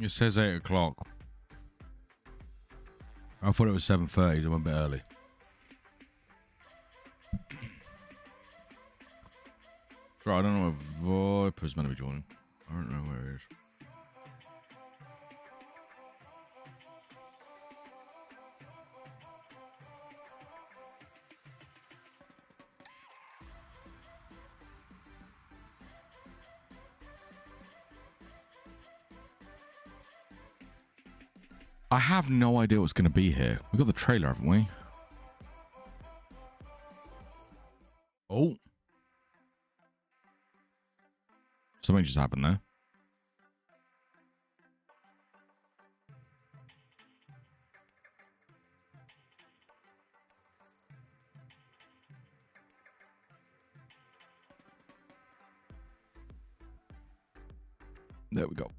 It says 8 o'clock. I thought it was 7:30, so I went a bit early. Right, I don't know where Viper's meant to be joining. I don't know where it is. I have no idea what's going to be here. We got the trailer, haven't we? Oh. Something just happened there. There we go.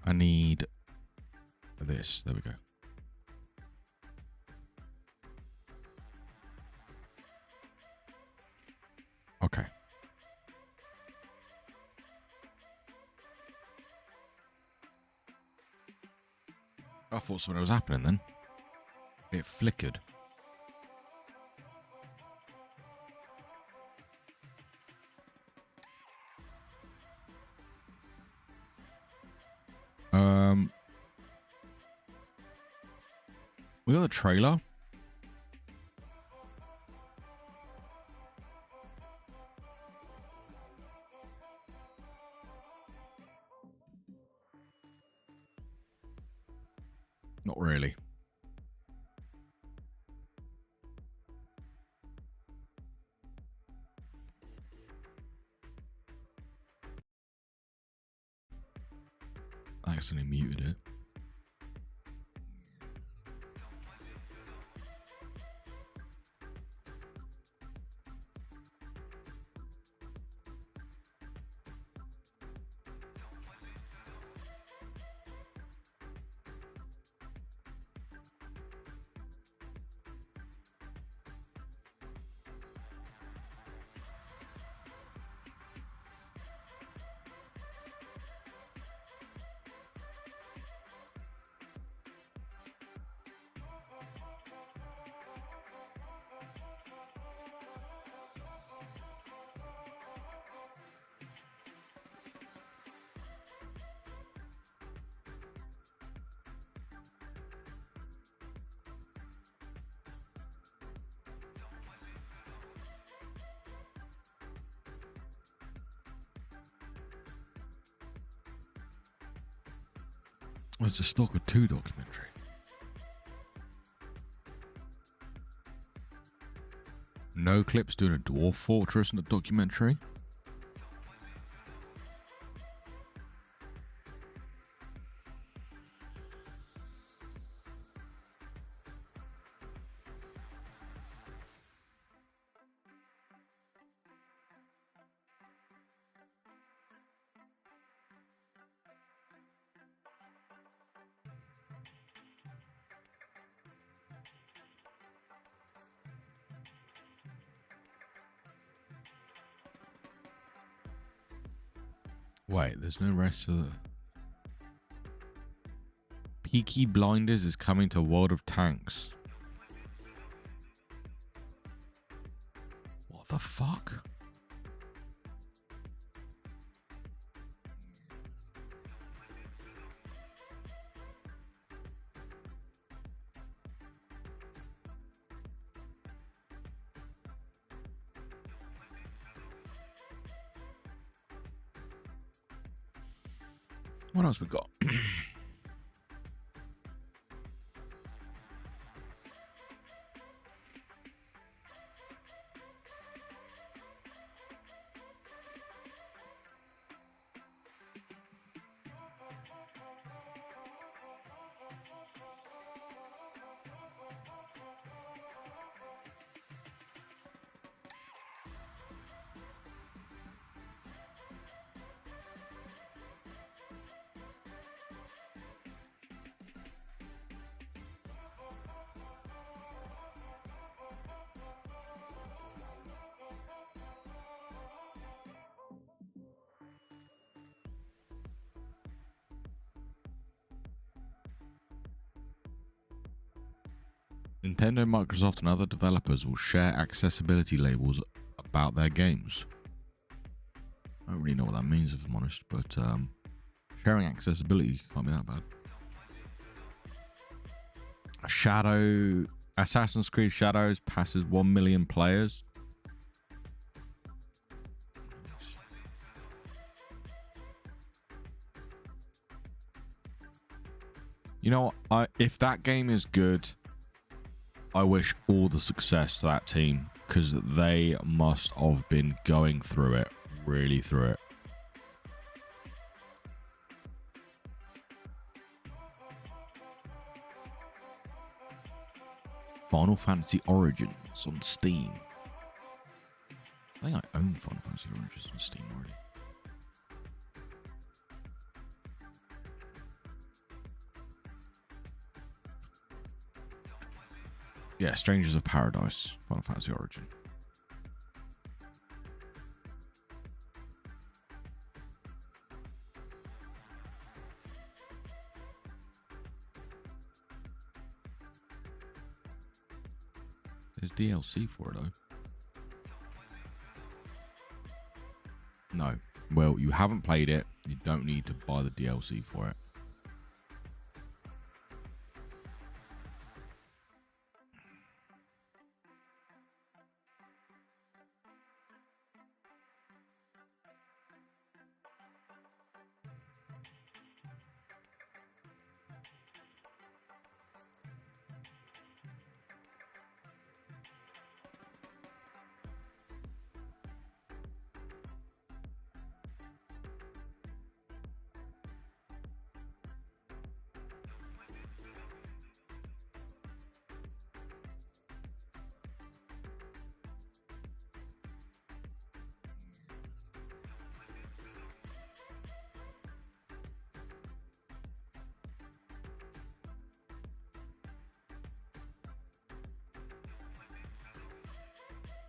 I need this. There we go. Okay. I thought something was happening then. It flickered. We got the trailer. Not really. I accidentally muted it. Oh, it's a Stalker 2 documentary. No Clips doing a Dwarf Fortress in the documentary. Wait, there's no rest of the... Peaky Blinders is coming to World of Tanks. What the fuck? What else we got? Nintendo, Microsoft, and other developers will share accessibility labels about their games. I don't really know what that means, if I'm honest, but sharing accessibility can't be that bad. Assassin's Creed Shadows passes 1 million players. You know what? If that game is good, I wish all the success to that team, because they must have been going through it, really through it. Final Fantasy Origins on Steam. I think I own Final Fantasy Origins on Steam already. Yeah, Strangers of Paradise, Final Fantasy Origin. There's DLC for it, though. No. Well, you haven't played it. You don't need to buy the DLC for it.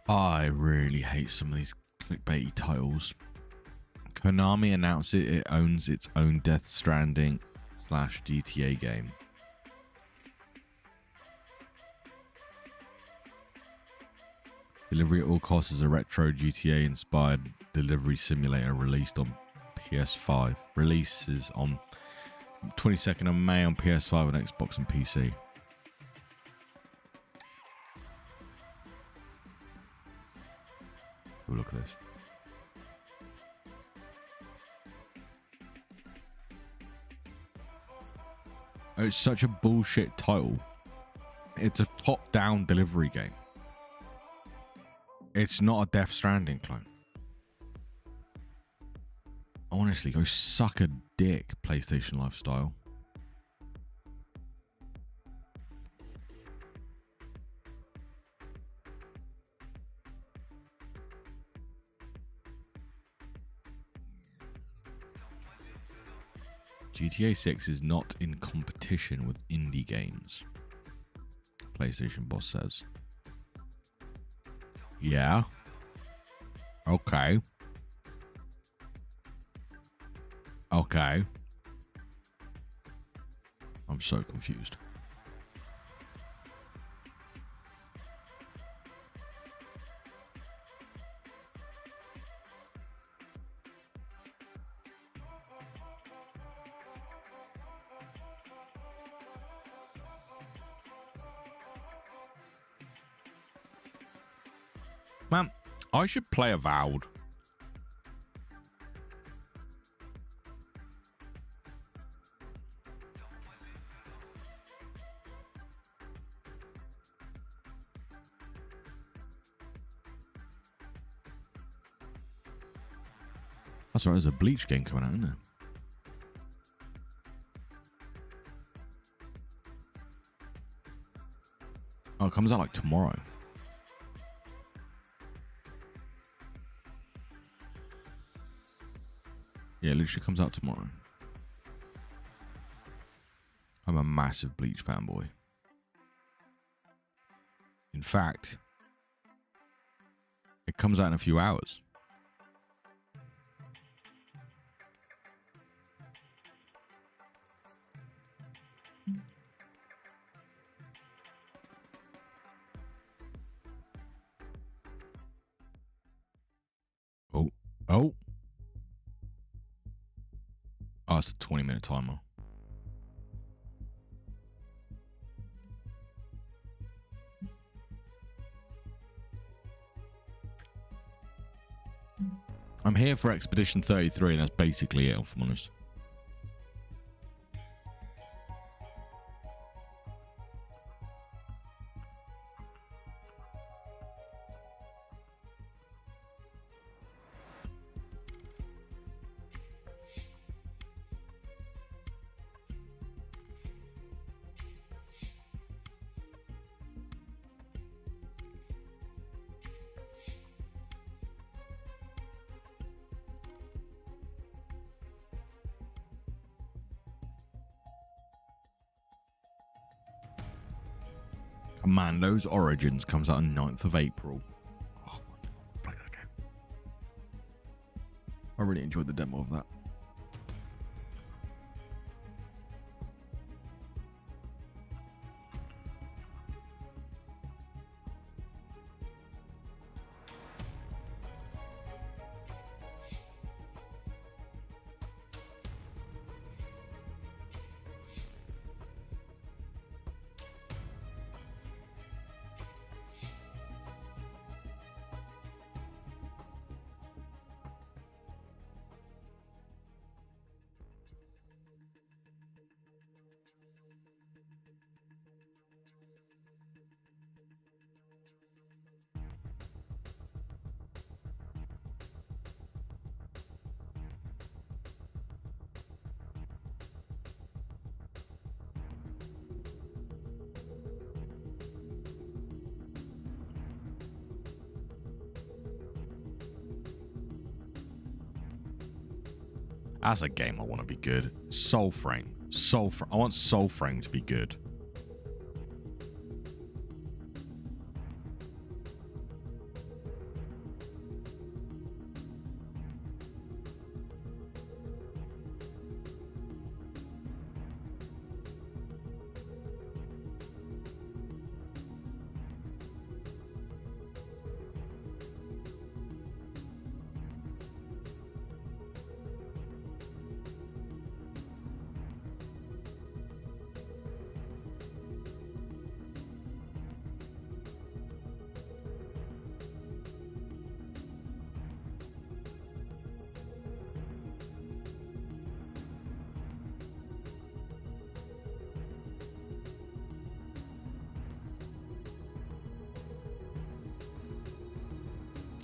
I really hate some of these clickbaity titles. Konami announced it owns its own Death Stranding / GTA game. Delivery at all costs is a retro GTA-inspired delivery simulator released on PS5. Release is on 22nd of May on PS5 and Xbox and PC. Oh, look at this. Oh, it's such a bullshit title. It's a top-down delivery game. It's not a Death Stranding clone. Honestly, go suck a dick, PlayStation Lifestyle. GTA 6 is not in competition with indie games, PlayStation boss says. Yeah. Okay. Okay. I'm so confused. Man, I should play Avowed. That's right, there's a Bleach game coming out, isn't there? Oh, it comes out like tomorrow. Yeah, it literally comes out tomorrow. I'm a massive Bleach fanboy. In fact, it comes out in a few hours. Oh. Oh, it's a 20-minute timer. I'm here for Expedition 33, and that's basically it, if I'm honest. Commando's Origins comes out on 9th of April. Oh, play that game. I really enjoyed the demo of that. As a game, I want to be good. Soulframe. I want Soulframe to be good.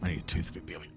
I need a tooth of it, Billy.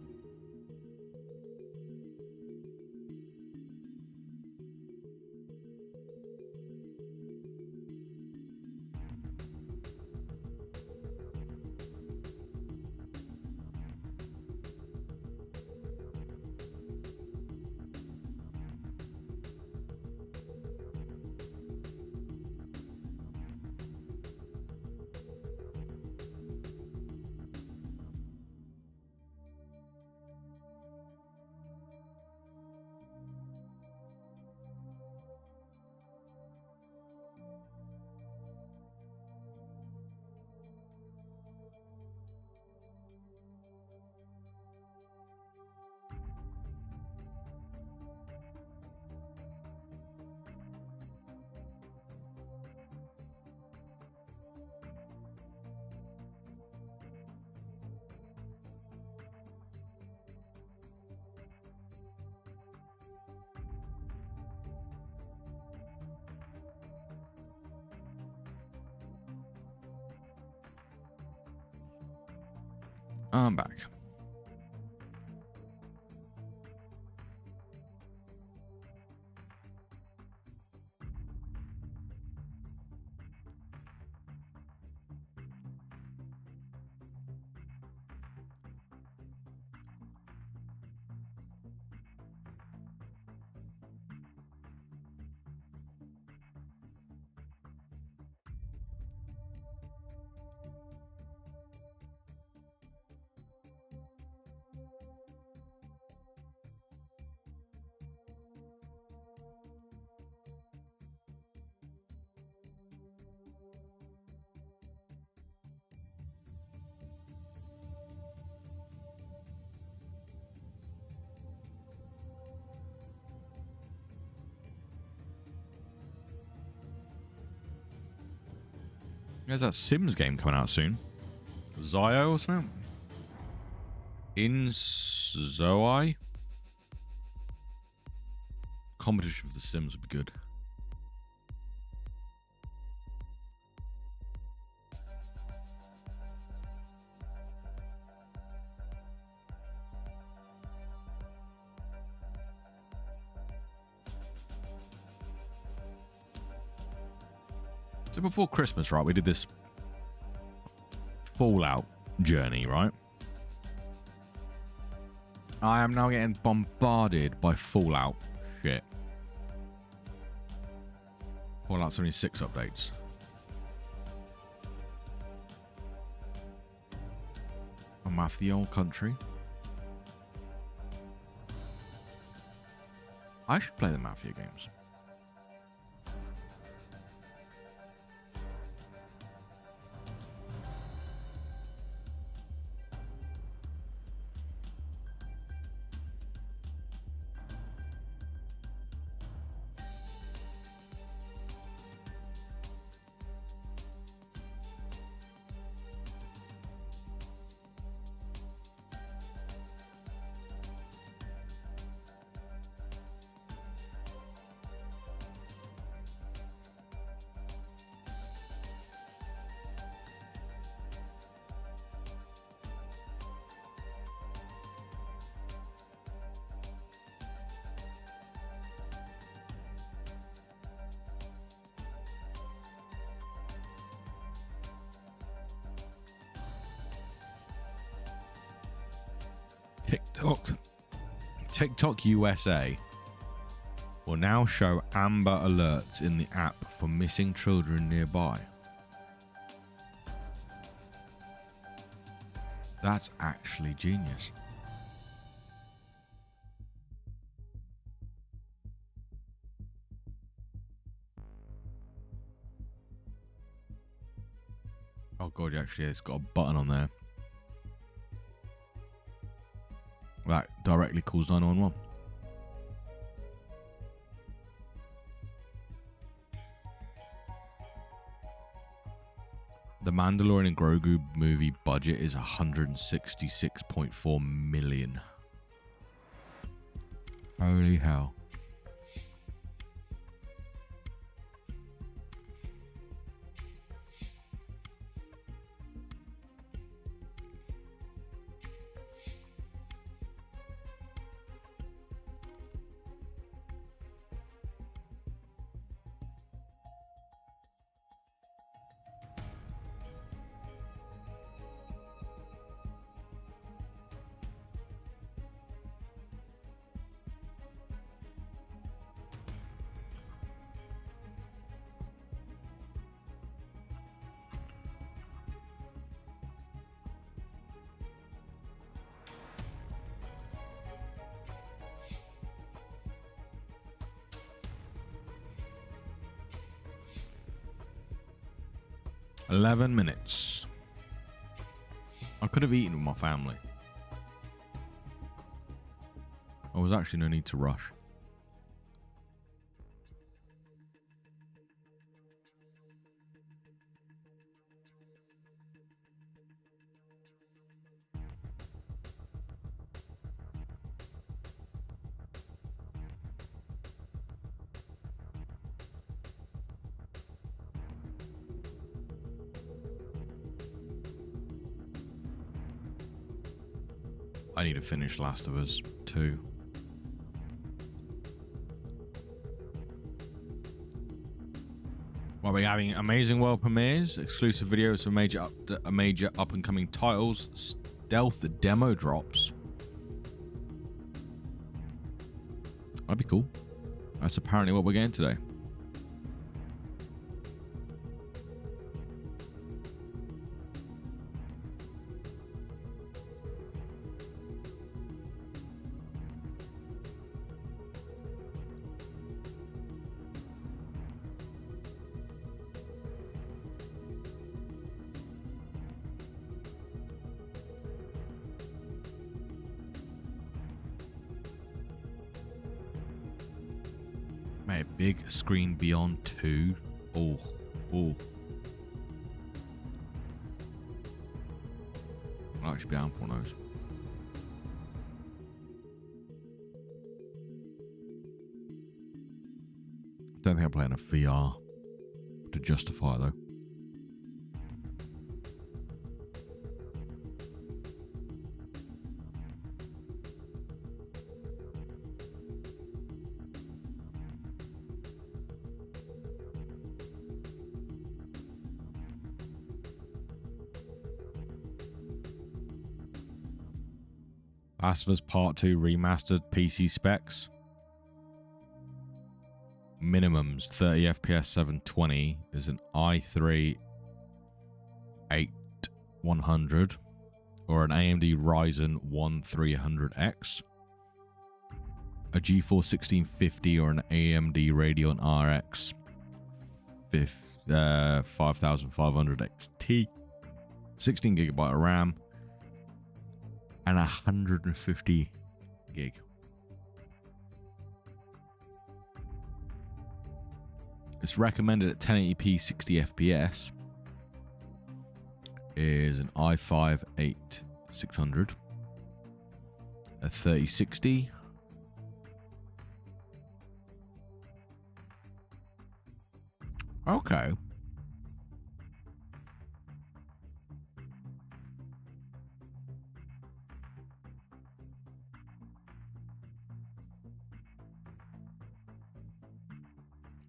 I'm back. There's that Sims game coming out soon. Zio or something? In Zoe? Competition for the Sims would be good. So before Christmas, right, we did this Fallout journey, right? I am now getting bombarded by Fallout shit. Fallout 76 updates. A Mafia country. I should play the Mafia games. TikTok USA will now show amber alerts in the app for missing children nearby. That's actually genius. Oh god, actually it's got a button on there that directly calls 911. The Mandalorian and Grogu movie budget is 166.4 million. Holy hell. $11 minutes. I could have eaten with my family. There was actually no need to rush. I need to finish Last of Us 2. While we're having amazing world premieres, exclusive videos for major up and coming titles, stealth demo drops. That'd be cool. That's apparently what we're getting today. Mate, big screen beyond 2. Oh. actually be ample on those. Don't think I'm playing a VR to justify it though. Last of Us Part 2 remastered PC specs. Minimums 30 FPS 720 is an i3 8100 or an AMD Ryzen 1 300X, a GeForce 1650 or an AMD Radeon RX 5500 XT, 16GB of RAM, and 150 gig. It's recommended at 1080p 60 FPS. Is an i5 8600, a 3060, okay.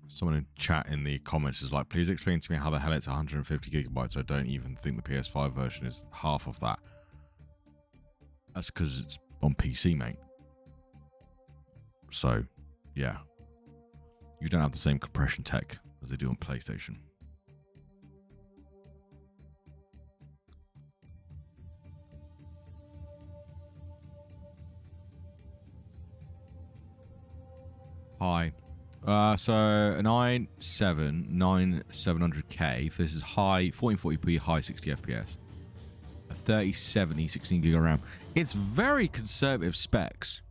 Someone in chat in the comments is like, please explain to me how the hell it's 150 gigabytes. I don't even think the PS5 version is half of that. That's because it's on PC, mate. So, yeah. You don't have the same compression tech as they do on PlayStation. Hi. So an i7 9700K. This is high 1440p, high 60 FPS. A 3070 16GB of RAM. It's very conservative specs.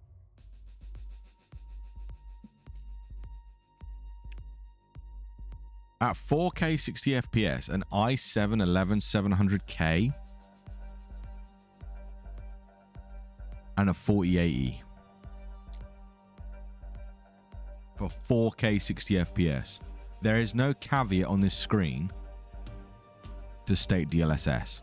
At 4K 60 FPS, an i7 11700K and a 4080. For 4K 60 FPS. There is no caveat on this screen to state DLSS.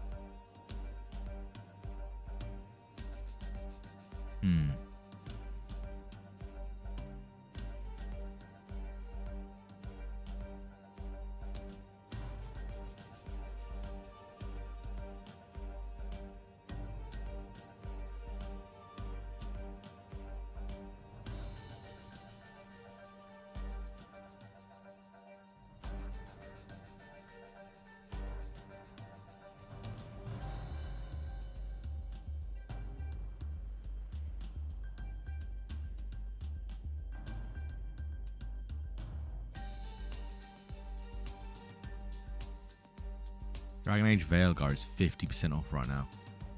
Dragon Age Veilguard is 50% off right now.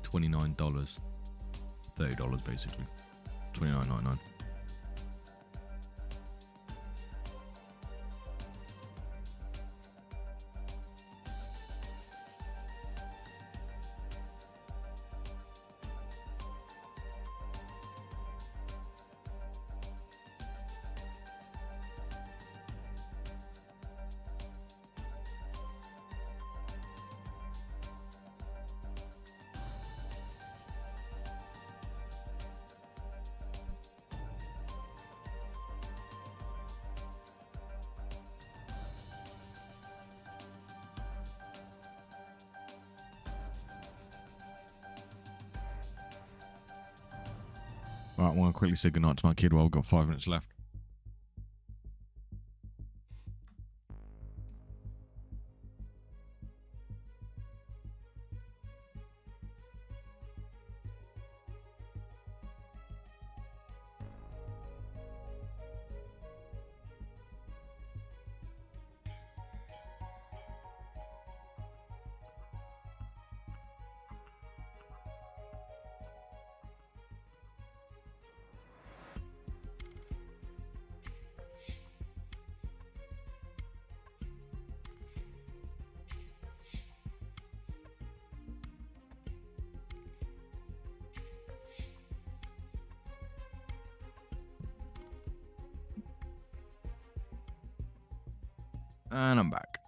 $29. $30 basically. $29.99. Right, I want to quickly say goodnight to my kid while I've got 5 minutes left. And I'm back.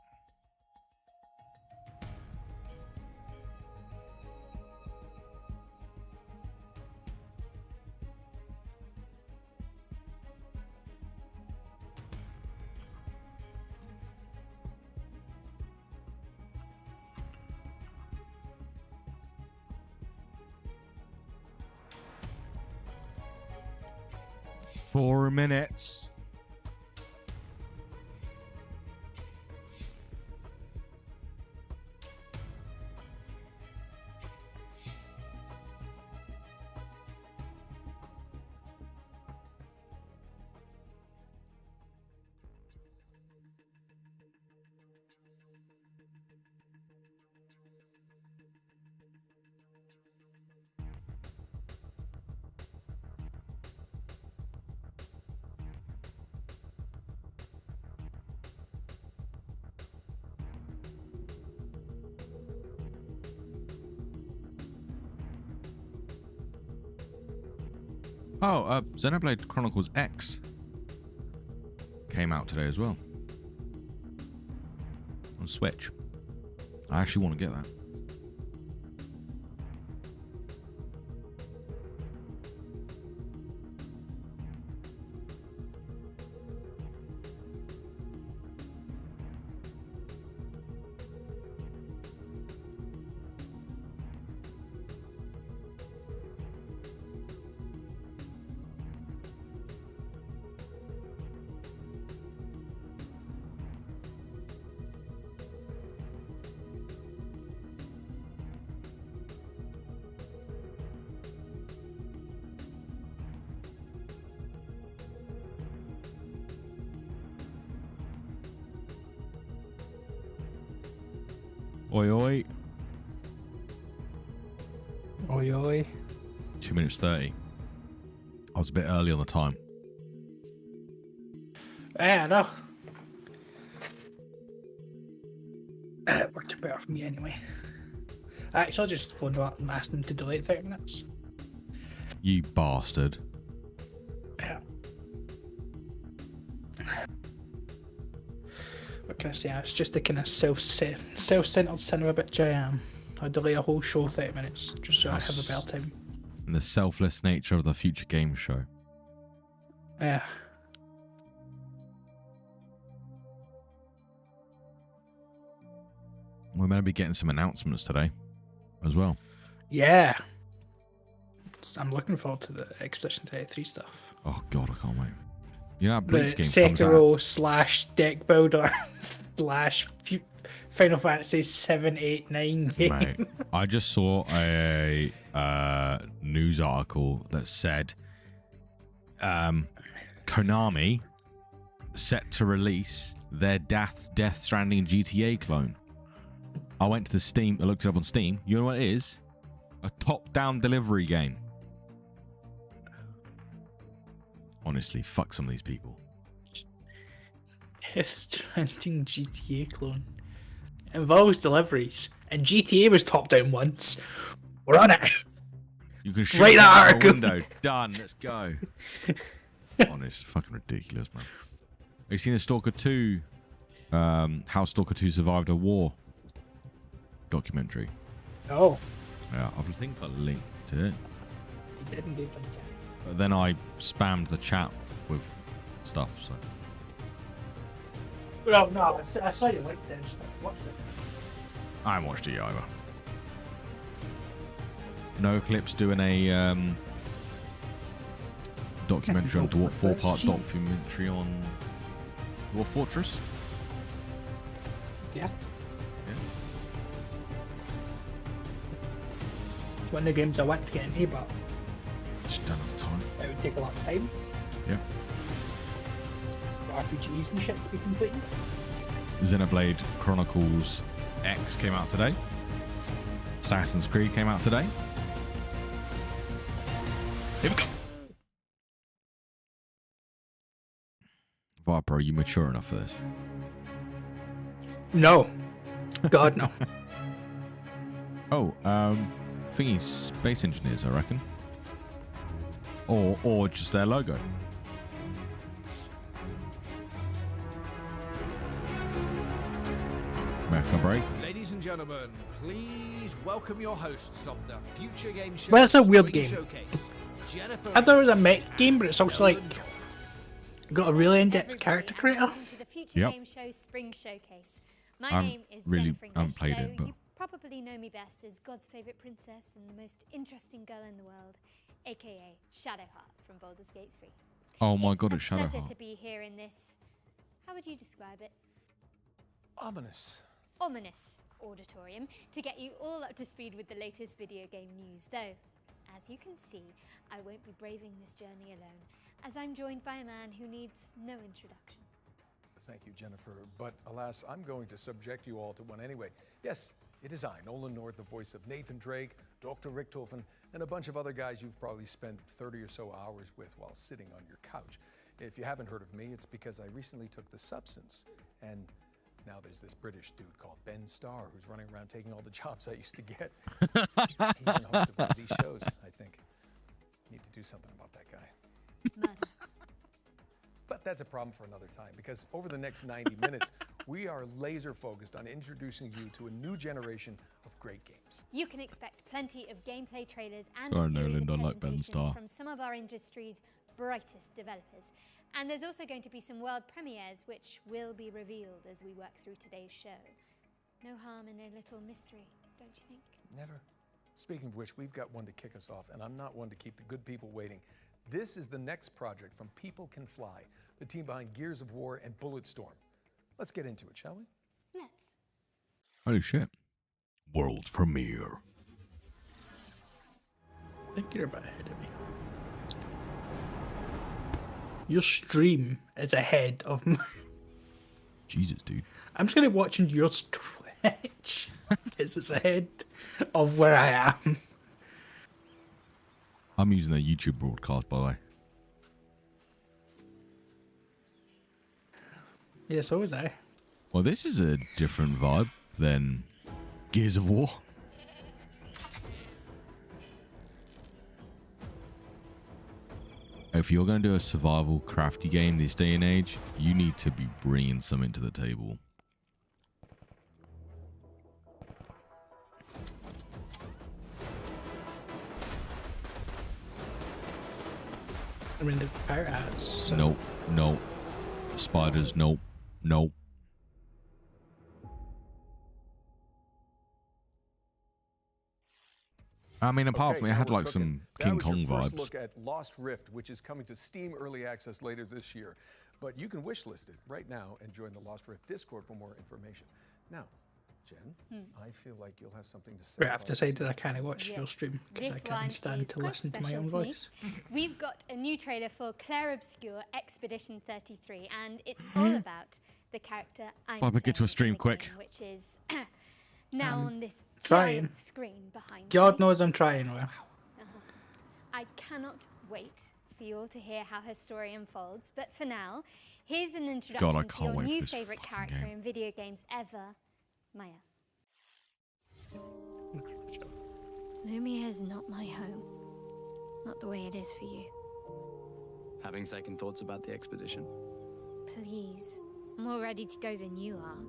Four minutes. Oh, Xenoblade Chronicles X came out today as well on Switch. I actually want to get that. Oi, oi. Oi, oi. 2 minutes 30. I was a bit early on the time. Yeah, I know. It worked out better for me anyway. Actually, I just phoned up and asked them to delay 30 minutes. You bastard. Yeah. What can I say? It's just the kind of self-centered son of a bitch I am. I delay a whole show 30 minutes just so I have a better time. And the selfless nature of the future game show. Yeah. We're going to be getting some announcements today as well. Yeah. I'm looking forward to the Expedition 33 stuff. Oh god, I can't wait. You know how The Bleach game comes out? Sekiro / deck builder / Final Fantasy 7, 8, 9 game. Mate, I just saw a news article that said Konami set to release their Death Stranding GTA clone. I went to the Steam, I looked it up on Steam. You know what it is? A top-down delivery game. Honestly, fuck some of these people. Death Stranding GTA clone. Involves deliveries. And GTA was top down once. We're on it. You can shoot Write that out article. the window. Done. Let's go. Honest, fucking ridiculous, man. Have you seen the Stalker 2? How Stalker 2 survived a war documentary. Oh. Yeah, I think I linked it. You didn't do it. But then I spammed the chat with stuff, so. Well, no, I saw you liked it. So I watched it. I haven't watched it either. No Clips doing a documentary on Dwarf, 4-part documentary on Dwarf Fortress. Yeah. It's one of the games I want to get into, but Just don't have time. it would take a lot of time. Yeah. For RPGs and shit to be completed. Xenoblade Chronicles X came out today. Assassin's Creed came out today. Here we go. Viper, are you mature enough for this? No. God, no. Oh, thingy space engineers, I reckon. Or just their logo. America break. Ladies and gentlemen, please welcome your hosts of the Future Game Show. Well, that's a weird Spring game. Showcase, Jennifer I thought it was a mech game, but it's also like Ellen got a really in-depth Everybody, character and creator. welcome to the Future Yep. Game Show Spring Showcase. My I'm name is really- Jennifer I haven't English, played though it, but- you probably know me best as God's favourite princess and the most interesting girl in the world, aka Shadowheart from Baldur's Gate 3. Oh my god, it's a pleasure Shadowheart. to be here in this, how would you describe it? Ominous. Ominous auditorium to get you all up to speed with the latest video game news, though, as you can see, I won't be braving this journey alone, as I'm joined by a man who needs no introduction. Thank you, Jennifer. But alas, I'm going to subject you all to one anyway. Yes, it is I, Nolan North, the voice of Nathan Drake, Dr. Richtofen, and a bunch of other guys you've probably spent 30 or so hours with while sitting on your couch. If you haven't heard of me, it's because I recently took the substance, and now there's this British dude called Ben Starr who's running around taking all the jobs I used to get. He even hosted one of these shows, I think. Need to do something about that guy. Murder. But that's a problem for another time, because over the next 90 minutes, we are laser focused on introducing you to a new generation of great games. You can expect plenty of gameplay trailers and Sorry, a series Nolan, of don't like Ben presentations Starr. from some of our industry's brightest developers. And there's also going to be some world premieres which will be revealed as we work through today's show. No harm in a little mystery, don't you think? Never. Speaking of which, we've got one to kick us off, and I'm not one to keep the good people waiting. This is the next project from People Can Fly, the team behind Gears of War and Bulletstorm. Let's get into it, shall we? Let's. Holy shit. World premiere. I think you're a bit ahead of me. Your stream is ahead of mine. Jesus, dude. I'm just gonna watch on your Twitch because it's ahead of where I am. I'm using their YouTube broadcast, by the way. Yeah, so was I. Well, this is a different vibe than Gears of War. If you're going to do a survival crafty game this day and age, you need to be bringing something to the table. I mean, the pirate hats. So. Nope, nope. Spiders, nope, nope. I mean, apart from it, now had we're like cooking. some That King was Kong your first vibes. look at Lost Rift, which is coming to Steam Early Access later this year. But you can wishlist it right now and join the Lost Rift Discord for more information. Now, Jen, I feel like you'll have something to say. Right, I've about decided this. that I can't watch your Yes, stream because I this can't one stand is to quite listen to my special own to me. voice. We've got a new trailer for Claire Obscure Expedition 33, and it's all about the character I'm Barbara, get to a playing stream in the quick. game, which is now on this trying. giant screen behind God me. knows I'm trying, well. I cannot wait for you all to hear how her story unfolds, but for now, here's an introduction I to can't your wait for new this favourite fucking character game. in video games ever, Maya. Lumia's not my home. Not the way it is for you. Having second thoughts about the expedition? Please. I'm more ready to go than you are.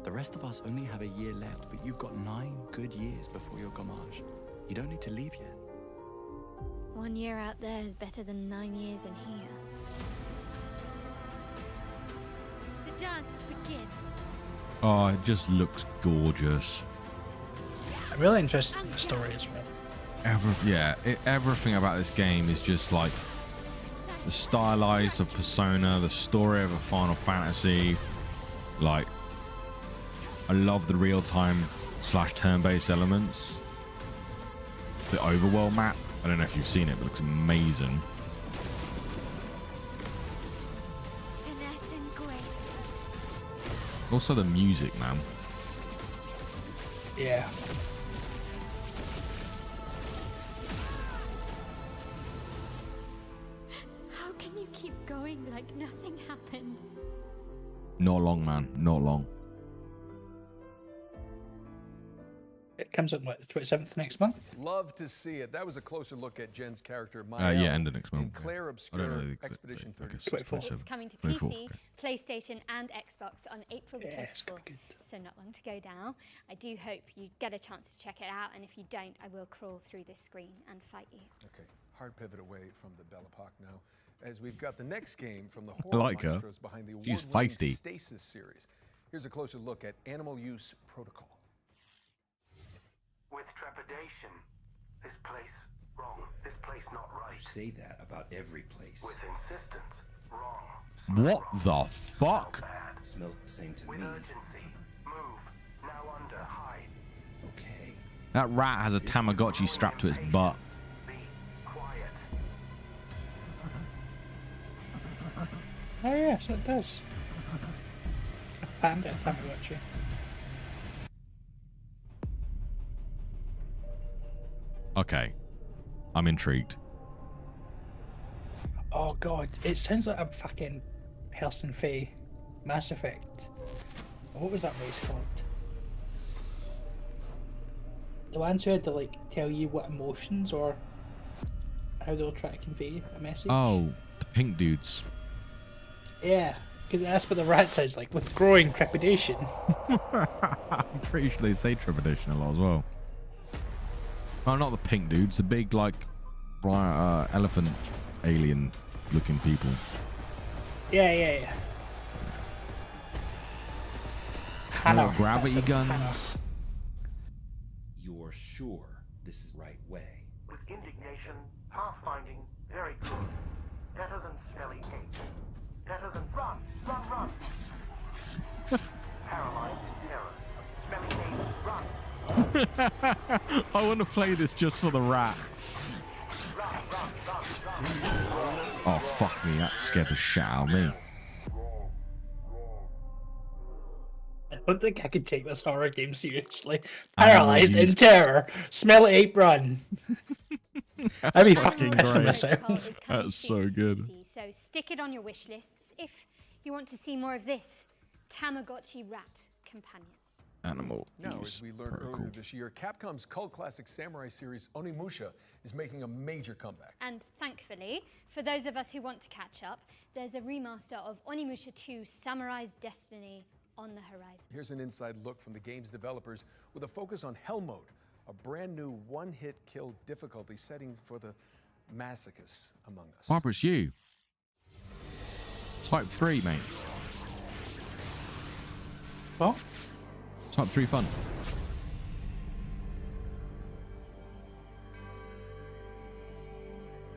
The rest of us only have a year left, but you've got 9 good years before your Gamage. You don't need to leave yet. 1 year out there is better than 9 years in here. The dance begins. Oh, it just looks gorgeous. I'm really interested in the story as well. Everything about this game is just like the stylized of Persona, the story of a Final Fantasy. Like, I love the real-time / turn-based elements. The overworld map, I don't know if you've seen it, but it looks amazing. Finesse and grace. Also the music, man. Yeah. How can you keep going like nothing happened? Not long, man. Not long. Comes out, what, the 27th next month? Love to see it. That was a closer look at Jen's character, Yeah, end of next in month. Claire I don't Obscure know the Expedition I 30. guess 24. 27. It's coming to 24, PC, okay. PlayStation, and Xbox on April the Yeah, it's gonna 24th. be good. So not long to go now. I do hope you get a chance to check it out, and if you don't, I will crawl through this screen and fight you. Okay, hard pivot away from the Belle Epoque now, as we've got the next game from the horror like her. maestros behind the She's award-winning feisty. Stasis series. Here's a closer look at Animal Use Protocol. With trepidation. This place wrong. This place not right. You say that about every place. With insistence wrong. What the fuck? Bad. Smells the same to With me. urgency. Move. Now under. Hide. Okay. That rat has a Tamagotchi strapped to its butt. Be quiet. Oh yes, it does. A panda Tamagotchi. Okay. I'm intrigued. Oh god, it sounds like a fucking person for Mass Effect. What was that race called? The ones who had to like tell you what emotions or how they'll try to convey a message. Oh, the pink dudes. Yeah, because that's what the rat sounds like, with growing trepidation. I'm pretty sure they say trepidation a lot as well. Oh, not the pink dudes. The big, like, elephant alien looking people. Yeah. Hannah. More gravity that's it, guns. Hannah. You're sure this is the right way? With indignation, pathfinding, very good. Better than smelly hate. Better than run. Paralyzed terror. Smelly hate, run. I want to play this just for the rat. Oh, fuck me. That scared the shit out of me. I don't think I could take this horror game seriously. Animal Paralyzed in use. terror. Smell it, ape run. I'd be fucking fucking pissing great. myself. Protocol is coming That's soon so to good. PC, so stick it on your wish lists if you want to see more of this Tamagotchi rat companion. Animal Now, use as we learned protocol. earlier this year, Capcom's cult classic samurai series Onimusha is making a major comeback. And thankfully, for those of us who want to catch up, there's a remaster of Onimusha 2 Samurai's Destiny on the horizon. Here's an inside look from the game's developers with a focus on Hell Mode, a brand new one-hit kill difficulty setting for the masochists among us. Barbara, it's you. Type 3, mate. What? Type 3 fun.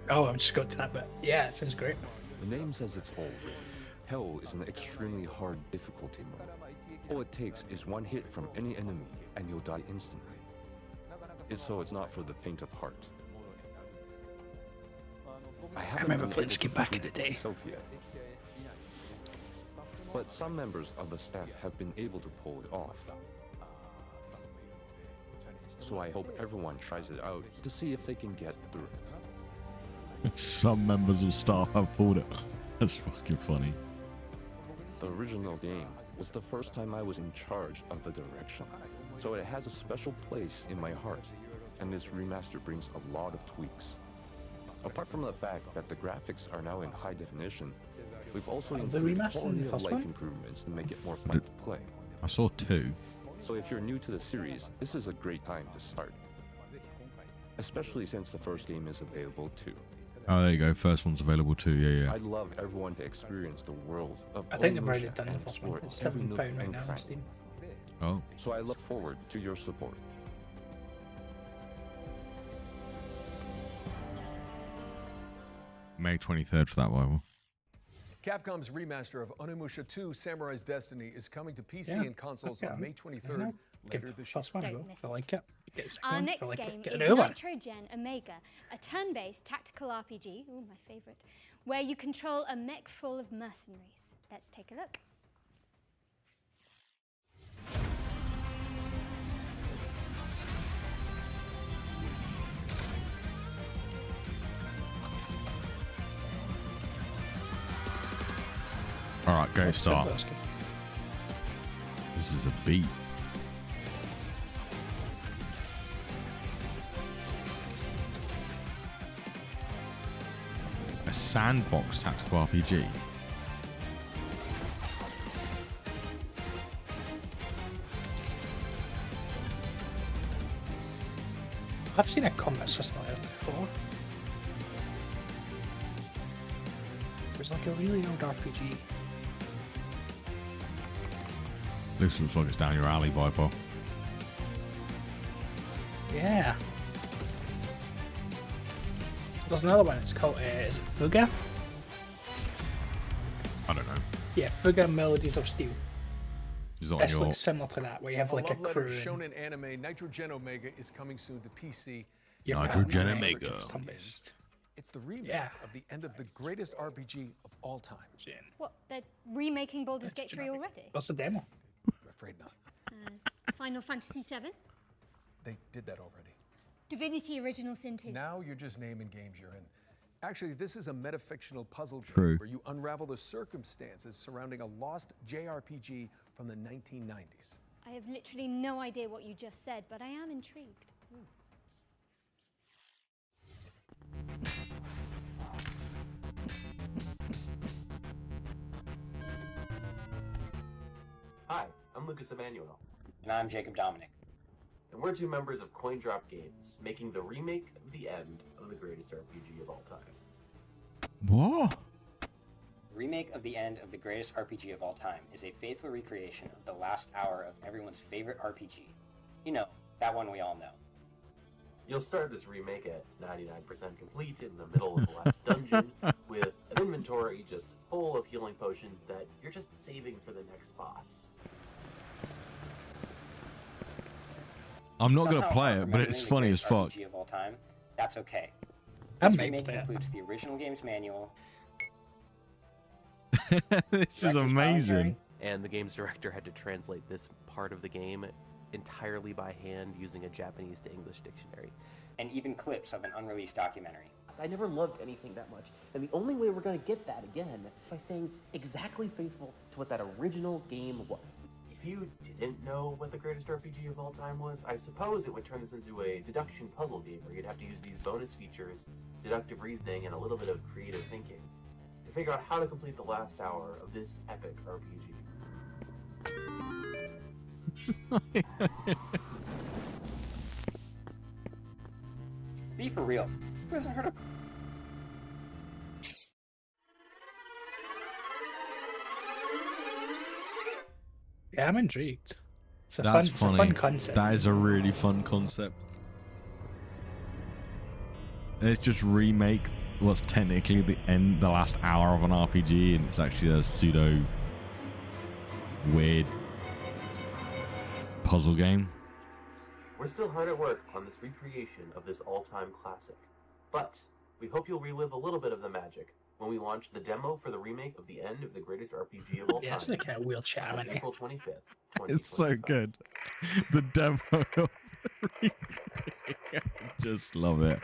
Oh, I've just got to that bit. Yeah, it sounds great. The name says it's all written. Hell is an extremely hard difficulty mode. All it takes is one hit from any enemy, and you'll die instantly. It's not for the faint of heart. I haven't remember been playing able this to game back in complete the it day. myself yet. But some members of the staff have been able to pull it off. So I hope everyone tries it out to see if they can get through it. Some members of staff have pulled it. That's fucking funny. The original game was the first time I was in charge of the direction, so it has a special place in my heart, and this remaster brings a lot of tweaks. Apart from the fact that the graphics are now in high definition, we've also the included remaster in quality the of first life one? improvements to make it more fun to play. I saw 2. So if you're new to the series, this is a great time to start. Especially since the first game is available too. Oh, there you go. First one's available too. Yeah. I'd love everyone to experience the world of I think they've Onimusha already done and the first one. explore It's every £7 nook right and now on cranny. Steam. Oh. So I look forward to your support. May 23rd for that rival. Capcom's remaster of Onimusha 2 Samurai's Destiny is coming to PC Yeah, and consoles okay. on May Yeah. 23rd, Give later the this year. first one a Don't go. miss I like it. Get a second Our one. next I like game it. Get is another one. Nitrogen Omega, a turn-based tactical RPG, ooh, my favorite, where you control a mech full of mercenaries. Let's take a look. Alright, go start. That's good. This is a beat. A sandbox tactical RPG. I've seen a combat system like this before. It was like a really old RPG. Looks like it's down your alley, Viper. Yeah. There's another one. It's called is it Fuga? I don't know. Yeah, Fuga Melodies of Steel. Is that This your... looks similar to that, where you have like a love letter crew. shonen anime Nitrogen Omega is coming soon to PC. Nitrogen Omega. It's the remake Yeah. of the end of the greatest RPG of all time. What? They're remaking Baldur's Gate 3 already? What's the demo? I'm afraid not. Final Fantasy 7? They did that already. Divinity Original Sin 2? Now you're just naming games you're in. Actually, this is a metafictional puzzle game True. where you unravel the circumstances surrounding a lost JRPG from the 1990s. I have literally no idea what you just said, but I am intrigued. Hi, I'm Lucas Emmanuel. And I'm Jacob Dominic. And we're two members of CoinDrop Games, making the remake of the end of the greatest RPG of all time. What? Remake of the end of the greatest RPG of all time is a faithful recreation of the last hour of everyone's favorite RPG. You know, that one we all know. You'll start this remake at 99% complete in the middle of the last dungeon with an inventory just full of healing potions that you're just saving for the next boss. I'm not going to Somehow play I'm it, but remembering it's the funny as greatest fuck. RPG of all time. That's okay. I This may remake play it. includes the original game's manual. This is director's amazing. commentary, And the game's director had to translate this part of the game entirely by hand using a Japanese to English dictionary. and even clips of an unreleased documentary. I never loved anything that much, and the only way we're going to get that again is by staying exactly faithful to what that original game was. If you didn't know what the greatest RPG of all time was, I suppose it would turn this into a deduction puzzle game where you'd have to use these bonus features, deductive reasoning, and a little bit of creative thinking to figure out how to complete the last hour of this epic RPG. Be for real. Who hasn't heard of... Yeah, I'm intrigued. It's a That's fun, funny. It's a fun concept. That is a really fun concept. It's just remake what's technically the last hour of an RPG, and it's actually a pseudo weird puzzle game. We're still hard at work on this recreation of this all-time classic, but we hope you'll relive a little bit of the magic when we launch the demo for the remake of the end of the greatest RPG of all Yeah, time. it's like a wheelchair, on isn't it? April 25th, It's so good. The demo of the remake. I just love it.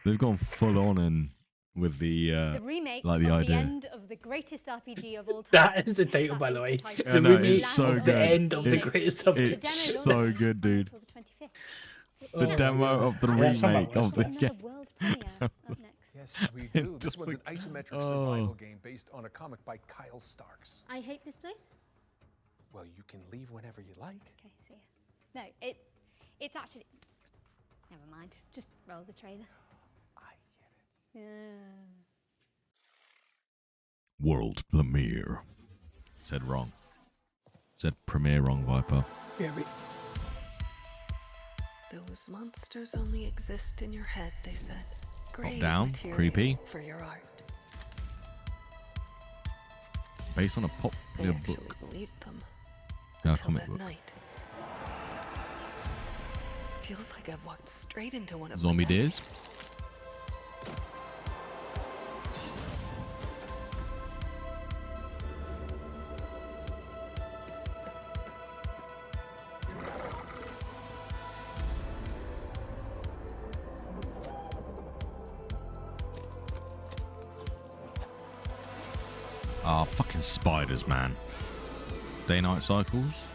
They've gone full on in with the remake like the of idea. the end of the greatest RPG of all time. That is the title, by the way. I The know, remake it's so of good. the end of the It- greatest of the It's so good, dude. The Oh, demo of the yeah, it's on my remake of list. the Another game. world premiere up next. Yes, we do. This Just one's an like- isometric oh. survival game based on a comic by Kyle Starks. I hate this place. Well, you can leave whenever you like. Okay, see ya. No, it's actually. Never mind. Just roll the trailer. I get it. Yeah. World premiere. Said wrong. Said premiere wrong, Viper. Yeah, we... Those monsters only exist in your head, they said. Great down, material creepy. for your art. Based on a They popular actually book. believed them No, until comic that book. night. Feels like I've walked straight into one of Zombie my Deers. nightmares. Ah, fucking spiders, man. Day-night cycles.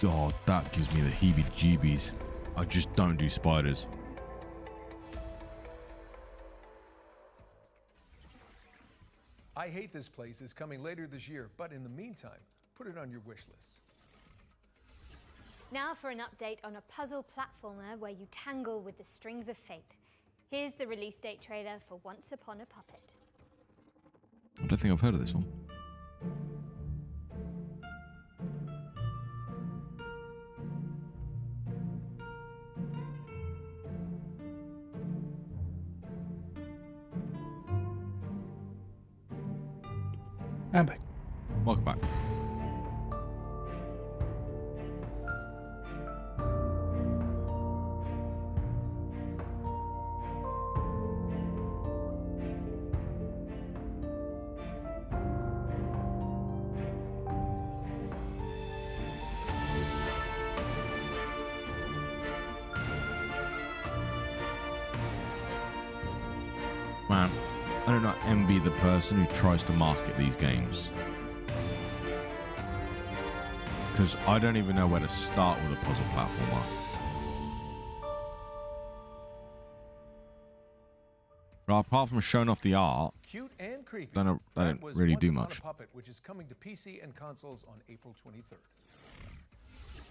Oh, that gives me the heebie-jeebies. I just don't do spiders. I Hate This Place is coming later this year, but in the meantime, put it on your wish list. Now for an update on a puzzle platformer where you tangle with the strings of fate. Here's the release date trailer for Once Upon a Puppet. I don't think I've heard of this one. I'm back. Welcome back. Man, I do not envy the person who tries to market these games. Because I don't even know where to start with a puzzle platformer. But apart from showing off the art, Cute and creepy. they don't really do Once much. Upon a Puppet, which is coming to PC and consoles on April 23rd.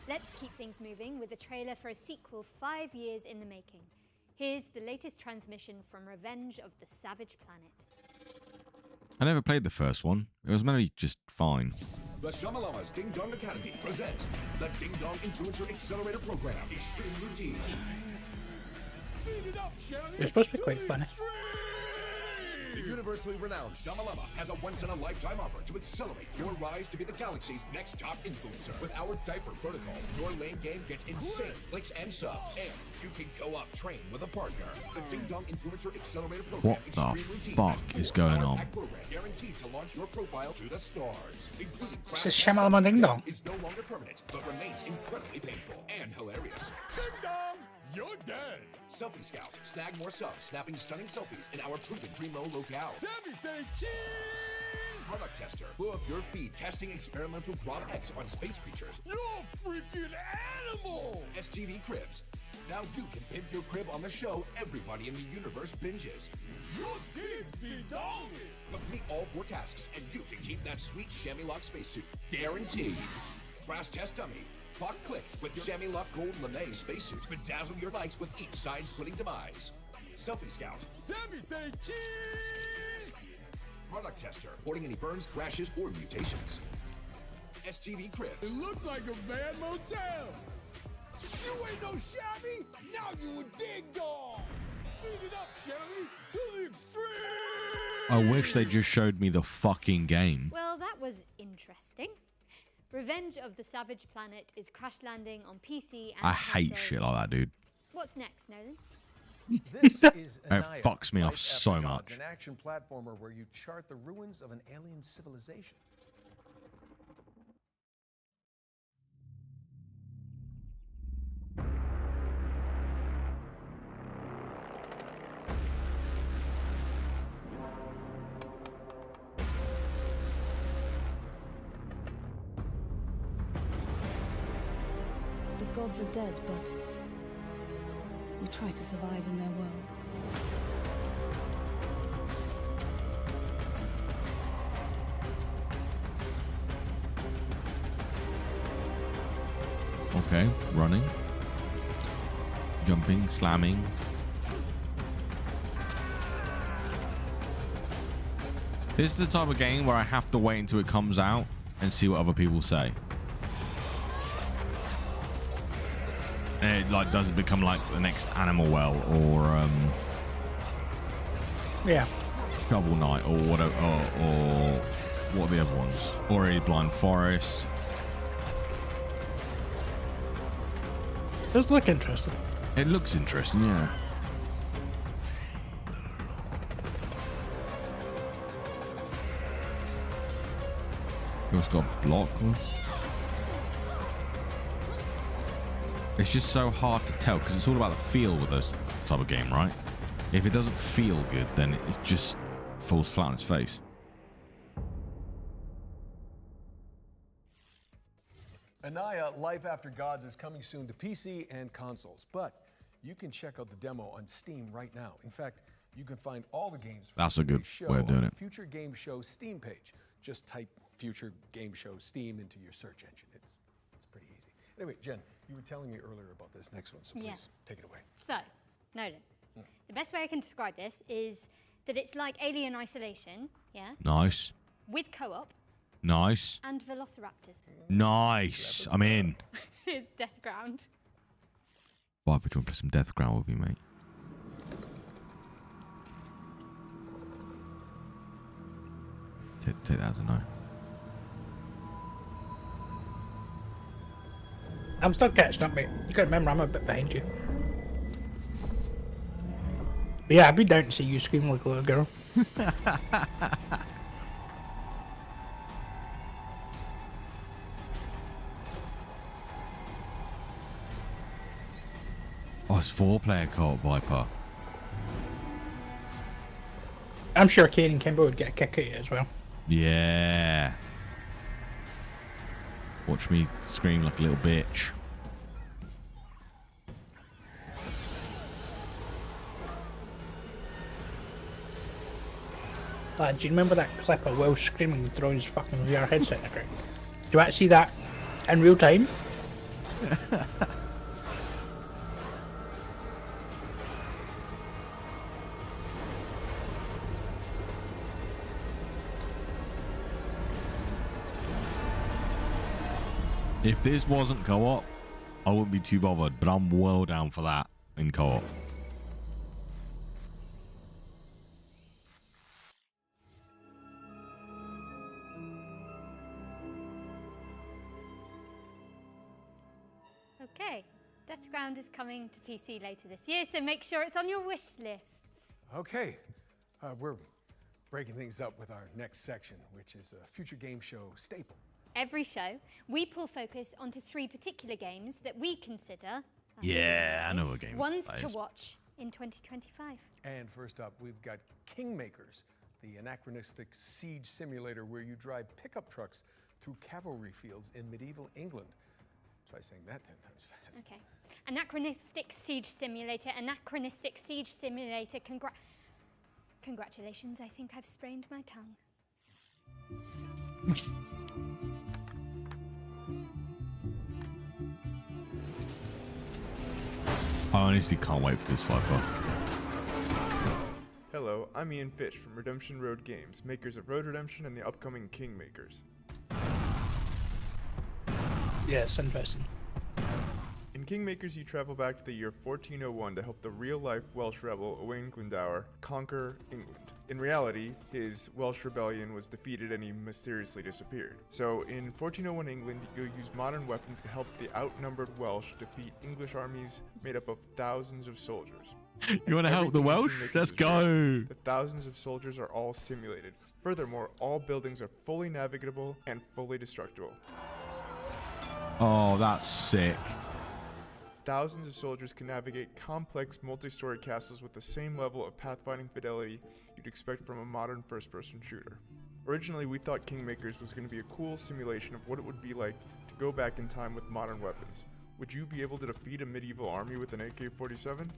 Let's keep things moving with a trailer for a sequel 5 years in the making. Here's the latest transmission from Revenge of the Savage Planet. I never played the first one. It was mainly just fine. The Shamalama's Ding Dong Academy presents the Ding Dong Influencer Accelerator Program, Extreme Routine. It's supposed to be quite funny. The universally renowned Shamalama has a once-in-a-lifetime offer to accelerate your rise to be the galaxy's next top influencer. With our diaper protocol, your lane game gets insane clicks and subs, and you can co-op train with a partner. The Ding Dong Influencer Accelerator Program, What the Extreme Routine, fuck is going on? program guaranteed to launch your profile to the stars, including This is Shamalama Ding Dong. is no longer permanent, but remains incredibly painful and hilarious. Ding Dong, you're dead. Selfie Scout, snag more subs, snapping stunning selfies in our proven primo locale. Product Tester, blow up your feed testing experimental Quad X on space creatures. You're a freaking animal! STV Cribs. Now you can pimp your crib on the show everybody in the universe binges. Complete all 4 tasks, and you can keep that sweet chamois lock spacesuit. Guaranteed. Crash Test Dummy. Clock clicks with your chamois lock gold lame spacesuit. Bedazzle your likes with each side-splitting demise. Selfie Scout. Product Tester. Reporting any burns, crashes, or mutations. STV Cribs. It looks like a bad motel. You ain't no shabby. Now you a Ding Dong. Feed it up, Shelly, to the extreme. I wish they just showed me the fucking game. Well, that was interesting. Revenge of the Savage Planet is crash landing on PC and I hate consoles. shit like that, dude. What's next, Nolan? This is It Anaya, fucks me Life off After so Gods, much. An action platformer where you chart the ruins of an alien civilization. The gods are dead, but we try to survive in their world. Okay, running, jumping, slamming. This is the type of game where I have to wait until it comes out and see what other people say. And it like doesn't become like the next Animal Well or Yeah. Shovel Knight or whatever, or what are the other ones? Or a Blind Forest. Does look interesting. It looks interesting, yeah. It's got block. It's just so hard to tell because it's all about the feel with this type of game, right? If it doesn't feel good, then it just falls flat on its face. Anaya Life After Gods is coming soon to PC and consoles, but you can check out the demo on Steam right now. In fact, you can find all the games from That's a good today's show way of doing on it. the Future Game Show Steam page. Just type Future Game Show Steam into your search engine. It's pretty easy. Anyway, Jen, you were telling me earlier about this next one, so please Yeah. take it away. So, Nolan, the best way I can describe this is that it's like Alien Isolation, yeah, Nice. with co-op Nice. and velociraptors. Nice. I'm in. It's Death Ground. Viper, do you want to play some Death Ground with me, mate? Take that as a no. I'm still catching up, mate. You gotta remember, I'm a bit behind you. But yeah, I'd be down to see you scream like a little girl. Oh, it's 4-player co-op, Viper. I'm sure Kane and Kimber would get a kick out of it as well. Yeah. Watch me scream like a little bitch. Lad, do you remember that clip of Will screaming and throwing his fucking VR headset in the ground? Do you actually see that in real time? If this wasn't co-op, I wouldn't be too bothered, but I'm well down for that in co-op. Okay, Death Ground is coming to PC later this year, so make sure it's on your wish lists. Okay, we're breaking things up with our next section, which is a Future Game Show staple. Every show, we pull focus onto 3 particular games that we consider Yeah, I know what game ones that to is. watch in 2025. And first up, we've got Kingmakers, the anachronistic siege simulator where you drive pickup trucks through cavalry fields in medieval England. Try saying that 10 times fast. Okay. Anachronistic Siege Simulator, Anachronistic Siege Simulator, congratulations, I think I've sprained my tongue. I honestly can't wait for this Viper. Hello, I'm Ian Fish from Redemption Road Games, makers of Road Redemption and the upcoming Kingmakers. Yeah, it's interesting. In Kingmakers, you travel back to the year 1401 to help the real-life Welsh rebel Owain Glendower conquer England. In reality, his Welsh rebellion was defeated and he mysteriously disappeared. So, in 1401 England, you use modern weapons to help the outnumbered Welsh defeat English armies made up of thousands of soldiers. You want to help the Everything in Welsh? Kingmakers Let's is go. real. The thousands of soldiers are all simulated. Furthermore, all buildings are fully navigable and fully destructible. Oh, that's sick. Thousands of soldiers can navigate complex multi-story castles with the same level of pathfinding fidelity you'd expect from a modern first-person shooter. Originally, we thought Kingmakers was going to be a cool simulation of what it would be like to go back in time with modern weapons. Would you be able to defeat a medieval army with an AK-47?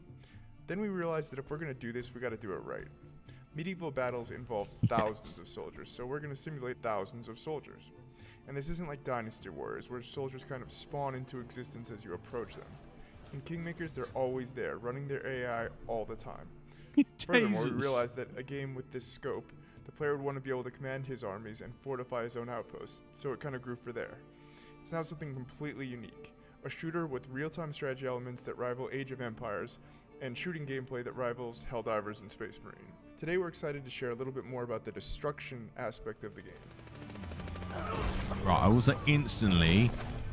Then we realized that if we're going to do this, we got to do it right. Medieval battles involve thousands of soldiers, so we're going to simulate thousands of soldiers. And this isn't like Dynasty Warriors, where soldiers kind of spawn into existence as you approach them. In Kingmakers, they're always there, running their AI all the time. Furthermore, we realized that a game with this scope, the player would want to be able to command his armies and fortify his own outposts, so it kind of grew for there. It's now something completely unique. A shooter with real-time strategy elements that rival Age of Empires, and shooting gameplay that rivals Helldivers and Space Marine. Today we're excited to share a little bit more about the destruction aspect of the game. Right, I was like instantly,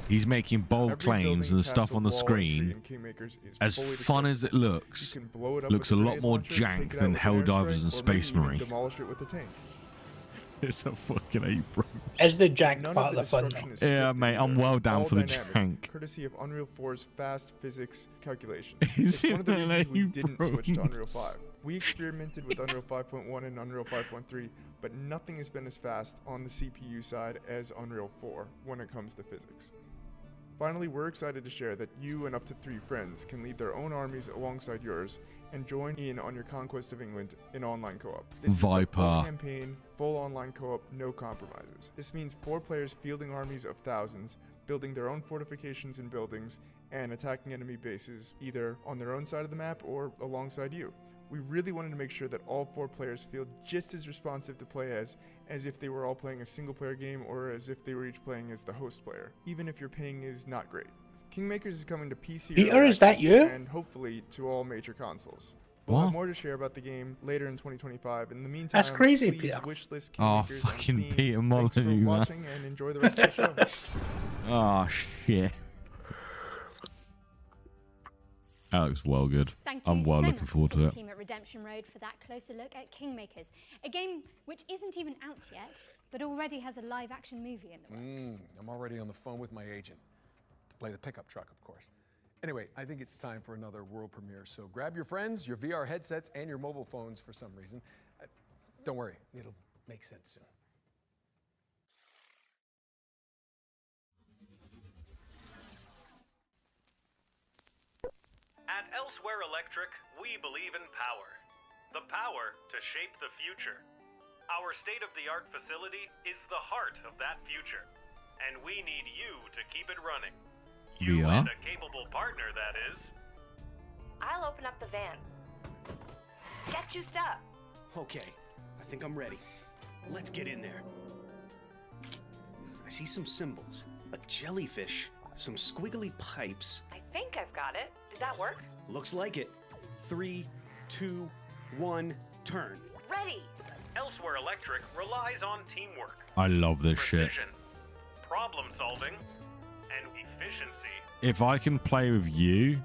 he's making bold Every claims building, and the stuff castle, on the wall, and screen. tree in Kingmakers is As fully fun as it looks, You can blow it up looks with a a lot grenade more launcher, take jank it out than with an airstrike, Helldivers and or Space maybe even Marine. demolish it with a tank. It's a fucking A, bro. Is the jank None part of of the fun destruction though? is Yeah, scripted mate, I'm either. well It's down all for the dynamic, jank. courtesy of Unreal 4's fast physics calculations. Is It's one of the it reasons we like didn't switch to Unreal 5. bronze? We experimented with Unreal 5.1 and Unreal 5.3, but nothing has been as fast on the CPU side as Unreal 4 when it comes to physics. Finally, we're excited to share that you and up to 3 friends can lead their own armies alongside yours and join in on your conquest of England in online co-op. This is the full campaign, full online co-op, no compromises. This means 4 players fielding armies of thousands, building their own fortifications and buildings, and attacking enemy bases either on their own side of the map or alongside you. We really wanted to make sure that all 4 players feel just as responsive to play as if they were all playing a single player game or as if they were each playing as the host player, even if your ping is not great. Kingmakers is coming to PC Peter, is that you? and hopefully to all major consoles. We'll have more to share about the game later in 2025. In the meantime, That's crazy, please Peter. wishlist Oh, Kingmakers on fucking Steam. Peter Thanks for Molyneux, man. watching and enjoy the rest of the show. Oh, shit. That looks well good. Thank you I'm well so looking much forward to to the it. team at Redemption Road for that closer look at Kingmakers, a game which isn't even out yet, but already has a live-action movie in the works. I'm already on the phone with my agent to play the pickup truck, of course. Anyway, I think it's time for another world premiere, so grab your friends, your VR headsets, and your mobile phones for some reason. Don't worry, it'll make sense soon. At Elsewhere Electric, we believe in power. The power to shape the future. Our state-of-the-art facility is the heart of that future, and we need you to keep it running. You VR? and a capable partner, that is. I'll open up the van. Get juiced up. Okay, I think I'm ready. Let's get in there. I see some symbols, a jellyfish, some squiggly pipes. I think I've got it. Did that work? Looks like it. 3, 2, 1, turn. Ready. Elsewhere Electric relies on teamwork, I love this shit. precision, problem solving, and efficiency. If I can play with you,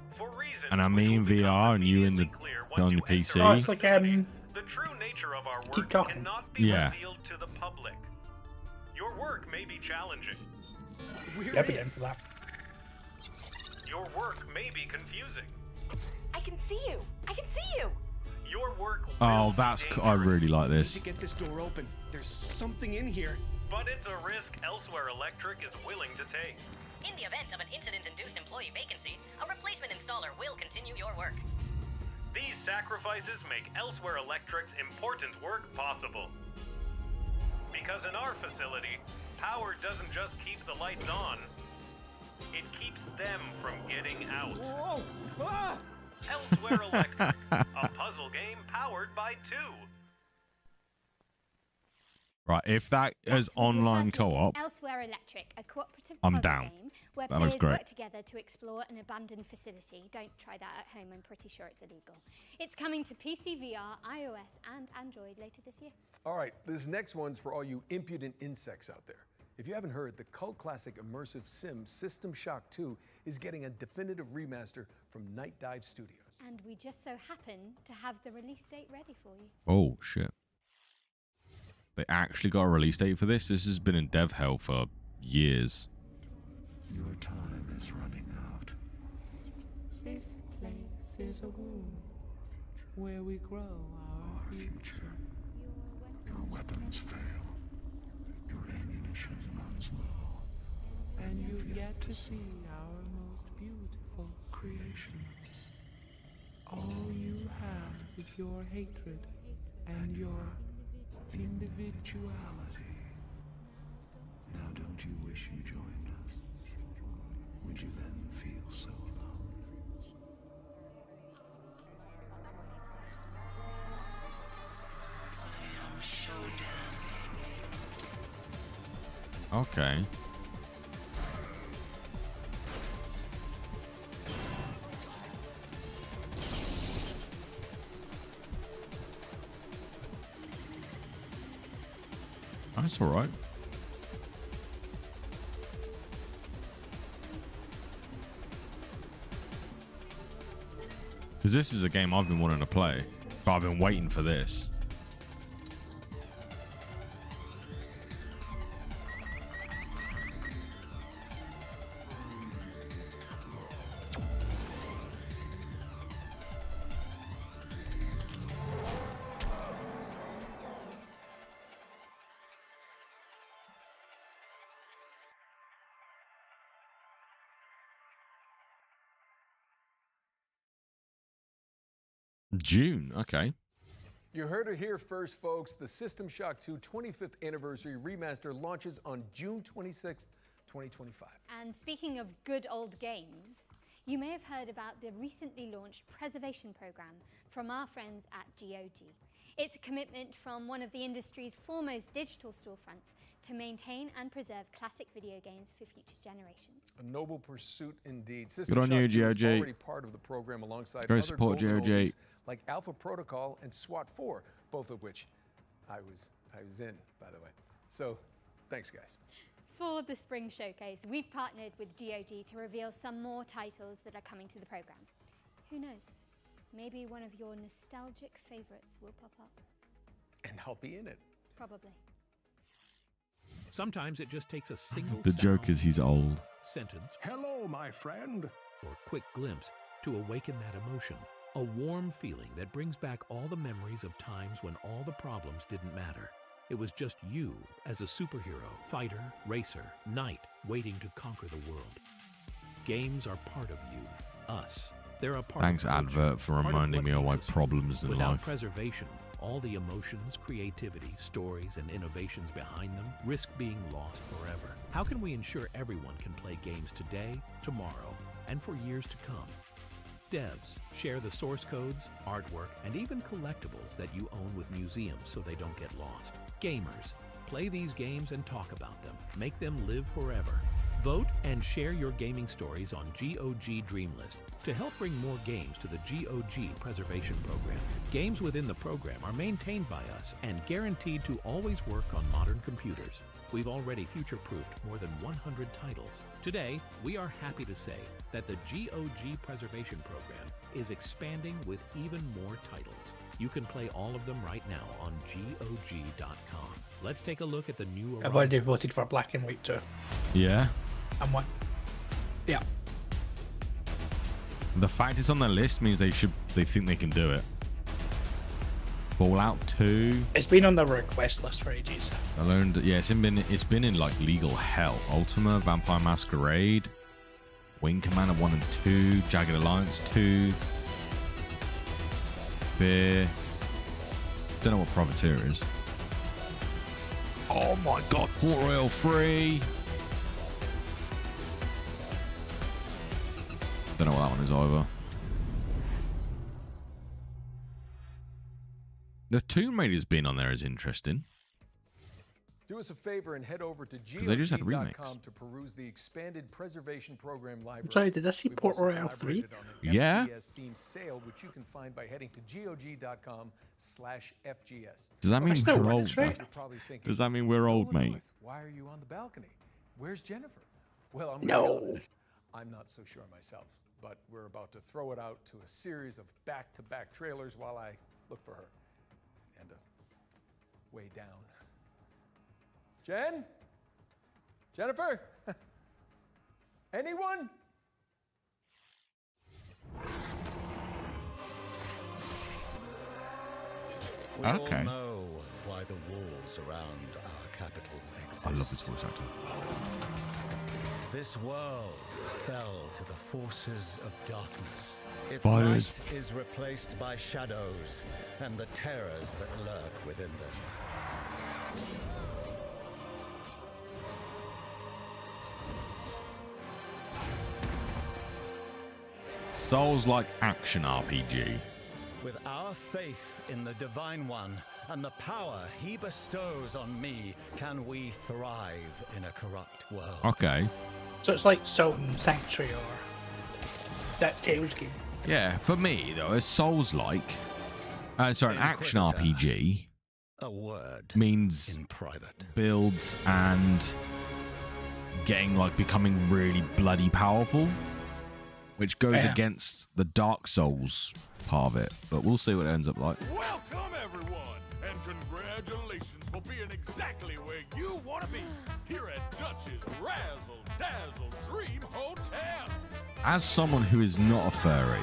and I'm me in VR and you in the on your PC, Oh, it's like The true nature of our keep work talking. cannot be Yeah. revealed to the public. Your work may be challenging. Yeah, be down for that. Your work may be confusing. I can see you. I can see you. Your work oh, that's I really like To this. get this door open, there's something in here. But it's a risk Elsewhere Electric is willing to take. In the event of an incident-induced employee vacancy, a replacement installer will continue your work. These sacrifices make Elsewhere Electric's important work possible. Because in our facility, power doesn't just keep the lights on, it keeps them from getting out. Whoa! Ah! Elsewhere Electric, a puzzle game powered by 2. Right, if that is online co-op, Elsewhere Electric, a cooperative I'm puzzle down. game where That looks players great. work together to explore an abandoned facility. Don't try that at home, I'm pretty sure it's illegal. It's coming to PC, VR, iOS, and Android later this year. All right, this next one's for all you impudent insects out there. If you haven't heard, the cult classic immersive sim System Shock 2 is getting a definitive remaster from Night Dive Studios. And we just so happen to have the release date ready for you. oh shit, they actually got a release date for this. This has been in dev hell for years. Your time is running out. This place is a womb where we grow our future. Your weapons fail. Your ammunition runs low. And you've yet to see our most beautiful creation. All you have is your hatred and your individuality. Now don't you wish you joined us? Would you then feel so alone? I am Shodan. Okay. That's all right. Because this is a game I've been wanting to play, but I've been waiting for this. June, okay. You heard it here first, folks. The System Shock 2 25th Anniversary Remaster launches on June 26th, 2025. And speaking of good old games, you may have heard about the recently launched preservation program from our friends at GOG. It's a commitment from one of the industry's foremost digital storefronts to maintain and preserve classic video games for future generations. A noble pursuit indeed. Good on you, Shock 2 GOG. is already part of the program alongside Go other support golden GOG. oldies like Alpha Protocol and SWAT 4, both of which I was in, by the way. So, thanks, guys. For the Spring Showcase, we've partnered with GOG to reveal some more titles that are coming to the program. Who knows? Maybe one of your nostalgic favorites will pop up. And I'll be in it. Probably. Sometimes it just takes a single The joke is he's old. sentence, "Hello, my friend," or quick glimpse to awaken that emotion. A warm feeling that brings back all the memories of times when all the problems didn't matter. It was just you as a superhero, fighter, racer, knight, waiting to conquer the world. Games are part of you, us. They're a part Thanks, of culture, advert, for part of reminding what me of my makes us problems in Without life. preservation, all the emotions, creativity, stories, and innovations behind them risk being lost forever. How can we ensure everyone can play games today, tomorrow, and for years to come? Devs share the source codes, artwork, and even collectibles that you own with museums so they don't get lost. Gamers, play these games and talk about them. Make them live forever. Vote and share your gaming stories on GOG Dreamlist to help bring more games to the GOG Preservation Program. Games within the program are maintained by us and guaranteed to always work on modern computers. We've already future-proofed more than 100 titles. Today, we are happy to say that the GOG Preservation Program is expanding with even more titles. You can play all of them right now on GOG.com. Let's take a look at the new... I've already voted for Black and White 2. Yeah. And what? Yeah. The fact it's on their list means they think they can do it. Fallout 2. It's been on the request list for ages. I learned, yeah, it's been in like legal hell. Ultima, Vampire Masquerade, Wing Commander 1 and 2, Jagged Alliance 2, Fear. Don't know what Privateer is. Oh my god, Port Royal 3. Don't know what that one is either. The Tomb Raider's been on there is interesting. Do us a favor and head over to They just had remakes. GOG.com to peruse the expanded preservation program library. I'm sorry, did I see We've Port also Royal 3? collaborated on an Yeah. FGS-themed sale, which you can find by heading to GOG.com/FGS. Does that mean still we're right, old, that's right. mate? You're probably thinking, Does that mean we're old, "No, mate? North, why are you on the balcony? Where's Jennifer?" Well, I'm No. gonna be honest, I'm not so sure myself, but we're about to throw it out to a series of back-to-back trailers while I look for her. And way down. Jen? Jennifer? Anyone? We Okay. all know why the walls around our capital exist. I love this voice actor. This world fell to the forces of darkness. Its Spiders. light is replaced by shadows and the terrors that lurk within them. Souls-like action RPG. With our faith in the Divine One and the power he bestows on me, can we thrive in a corrupt world. Okay. So it's like Salt and Sanctuary or that Tales game. Yeah, for me though, a Souls-like, an action RPG A word means in private. builds and becoming really bloody powerful, which goes Yeah. against the Dark Souls part of it. But we'll see what it ends up like. Welcome, everyone, and congratulations for being exactly where you want to be here at Dutch's Razzle Dazzle Dream Hotel. As someone who is not a furry,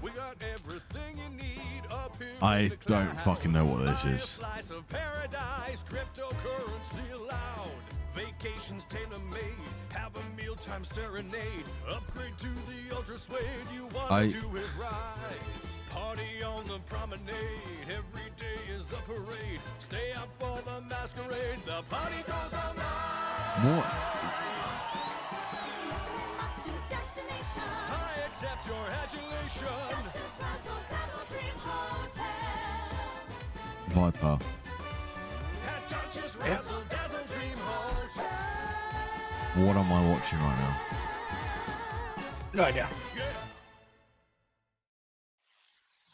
We got everything you need up here. I don't fucking know what this is. Slice of paradise, cryptocurrency allowed. Vacations tailor-made, have a mealtime serenade. Upgrade to the ultra suede, you want I- to do it right. Party on the promenade. Every day is a parade. Stay out for the masquerade. The party goes all night. What? I accept your adulation. Viper. At Dutch's Razzle Dazzle Dream Hotel. What am I watching right now? No idea.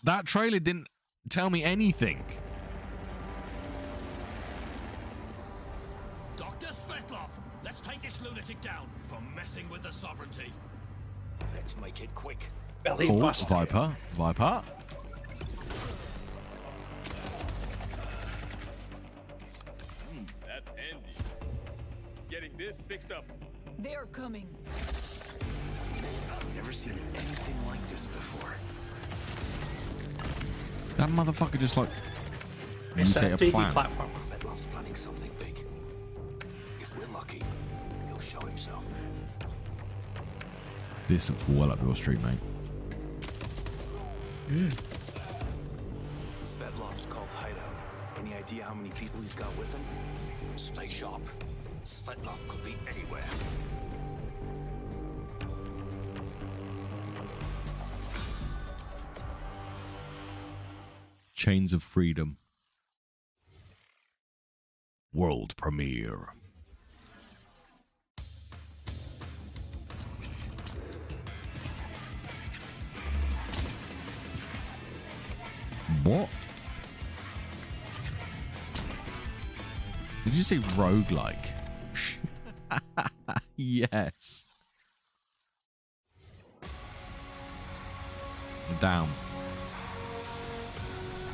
That trailer didn't tell me anything. Dr. Svetlov, let's take this lunatic down for messing with the sovereignty. Let's make it quick. Belly Oh, bust. Viper. Viper. That's handy. Getting this fixed up. They're coming. Never seen anything like this before. That motherfucker just like It's a mutate a 3D plan. platform. Svetlov's planning something big. If we're lucky, he'll show himself. This looks well up your street, mate. Svetlov's called hideout. Any idea how many people he's got with him? Stay sharp. Svetlov could be anywhere. Chains of Freedom. World premiere. What? Did you say roguelike? Yes. Down.